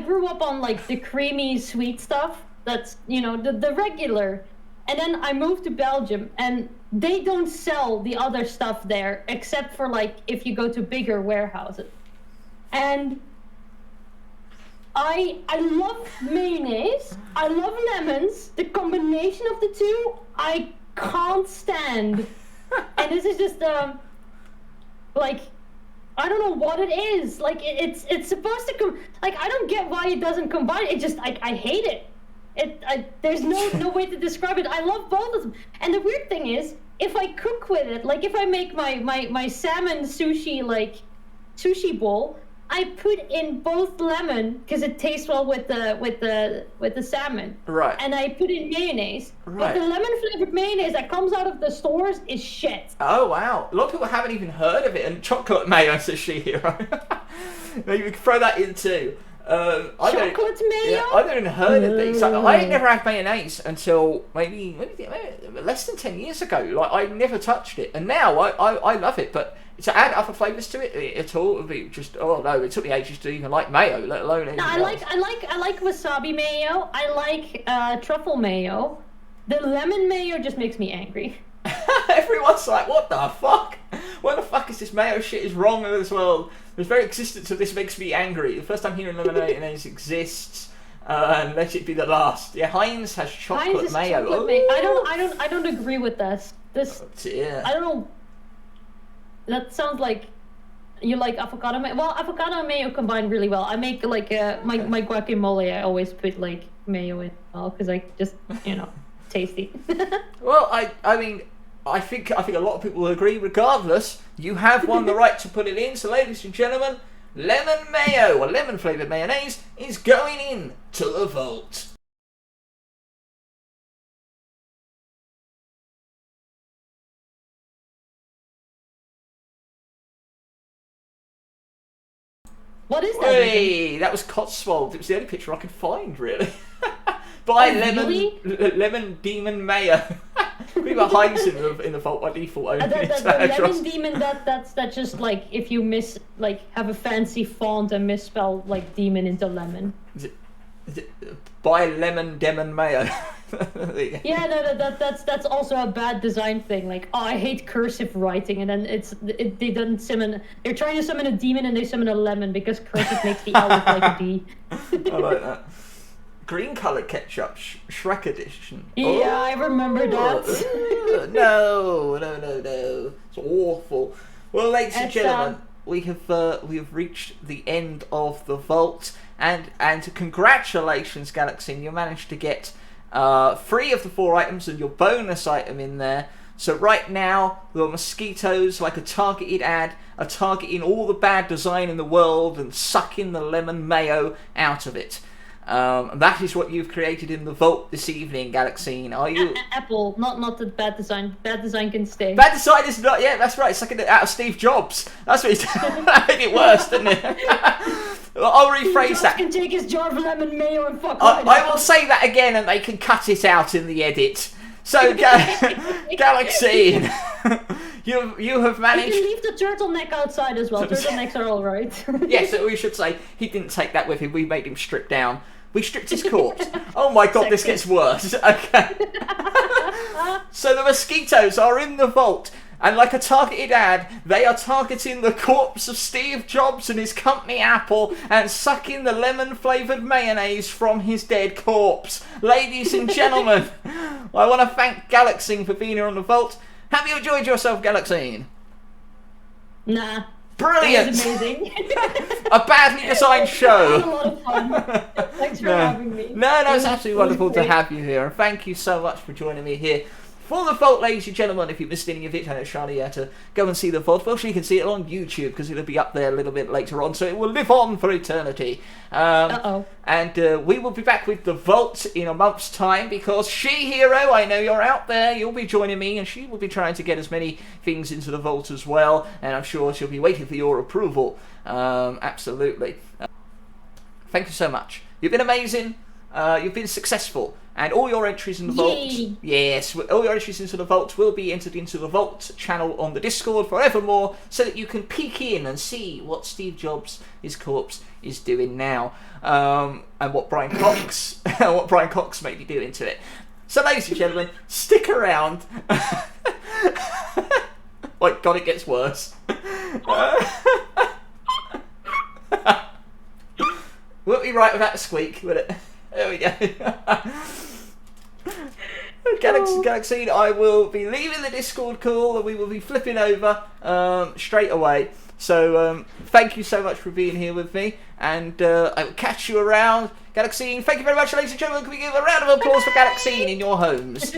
grew up on like the creamy sweet stuff. That's, you know, the regular. And then I moved to Belgium, and they don't sell the other stuff there except for like if you go to bigger warehouses. And I love mayonnaise. I love lemons. The combination of the two, I can't stand. And this is just like, I don't know what it is. Like it's supposed to like, I don't get why it doesn't combine. It just, I hate it. There's no way to describe it. I love both of them. And the weird thing is, if I cook with it, like if I make my salmon sushi, like sushi bowl, I put in both lemon because it tastes well with the salmon. Right. And I put in mayonnaise. Right. But the lemon flavored mayonnaise that comes out of the stores is shit. Oh wow! A lot of people haven't even heard of it. And chocolate mayo, says she hero. Maybe we can throw that in too. Chocolate mayo? Yeah, I haven't even heard of these. I ain't never had mayonnaise until maybe less than 10 years ago. Like, I never touched it, and now I love it. But to add other flavours to it at all would be just, oh no! It took me ages to even like mayo, let alone anything else. I like wasabi mayo. I like truffle mayo. The lemon mayo just makes me angry. Everyone's like, what the fuck? What the fuck is this mayo shit is wrong in this world? The very existence of this makes me angry. The first time hearing mayonnaise exists, and let it be the last. Yeah, Heinz has chocolate mayo. Chocolate I don't agree with this. Yeah. I don't know. That sounds like you like avocado mayo. Well, avocado and mayo combine really well. I make like my guacamole. I always put like mayo in because I just, you know, tasty. Well, I mean, I think a lot of people will agree. Regardless, you have won the right to put it in. So, ladies and gentlemen, lemon mayo, or lemon flavored mayonnaise, is going in to the vault. What is that? Hey, that was Cotswold. It was the only picture I could find, really. Buy lemon demon mayo. We got Heinz in the vault by default. Only the lemon demon. That's just like if you have a fancy font and misspell like demon into lemon. Buy lemon demon mayo. Yeah, no, that's also a bad design thing. Like, oh, I hate cursive writing, and then they don't summon. They're trying to summon a demon, and they summon a lemon because cursive makes the L look like a D. I like that. Green coloured ketchup, Shrek edition. Yeah, I remember that. No. It's awful. Well, ladies and gentlemen, we have reached the end of the vault, and congratulations, Galaxyne, you managed to get 3 of the 4 items and your bonus item in there. So right now, the mosquitoes, like a targeted ad, are targeting all the bad design in the world and sucking the lemon mayo out of it. That is what you've created in the vault this evening, Galaxyne. Are you? Apple, not the bad design. Bad design can stay. Bad design is not. Yeah, that's right. It's sucking it out of Steve Jobs. That's what he's that made it worse, didn't it? I'll rephrase that. Can take his jar of lemon mayo and fuck. I will say that again, and they can cut it out in the edit. So, Galaxyne, you have managed. You can leave the turtleneck outside as well. Turtlenecks are all right. Yes, we should say he didn't take that with him. We made him strip down. We stripped his corpse. Oh my god, this gets worse. Okay. So the mosquitoes are in the vault, and like a targeted ad, they are targeting the corpse of Steve Jobs and his company Apple and sucking the lemon-flavoured mayonnaise from his dead corpse. Ladies and gentlemen, I want to thank Galaxyne for being here on the vault. Have you enjoyed yourself, Galaxyne? Nah. Brilliant! That was amazing. A badly designed show. That was a lot of fun. Thanks for having me. No, it's absolutely wonderful to have you here, and thank you so much for joining me here for the vault, ladies and gentlemen. If you missed any of it, I know Charlie had to go and see the vault. Well, she can see it on YouTube because it'll be up there a little bit later on, so it will live on for eternity. And we will be back with the vault in a month's time because She-Hero, I know you're out there, you'll be joining me, and she will be trying to get as many things into the vault as well, and I'm sure she'll be waiting for your approval. Absolutely. Thank you so much. You've been amazing. You've been successful, and all your entries in the vault, yes, all your entries into the vault will be entered into the vault channel on the Discord forevermore, so that you can peek in and see what Steve Jobs, his corpse, is doing now, and what Brian Cox, may be doing to it. So, ladies and gentlemen, stick around. Oh God, it gets worse. Won't be right without a squeak, will it? There we go. Galaxyne, I will be leaving the Discord call and we will be flipping over straight away. So thank you so much for being here with me, and I will catch you around. Galaxyne, thank you very much, ladies and gentlemen. Can we give a round of applause for Galaxyne in your homes?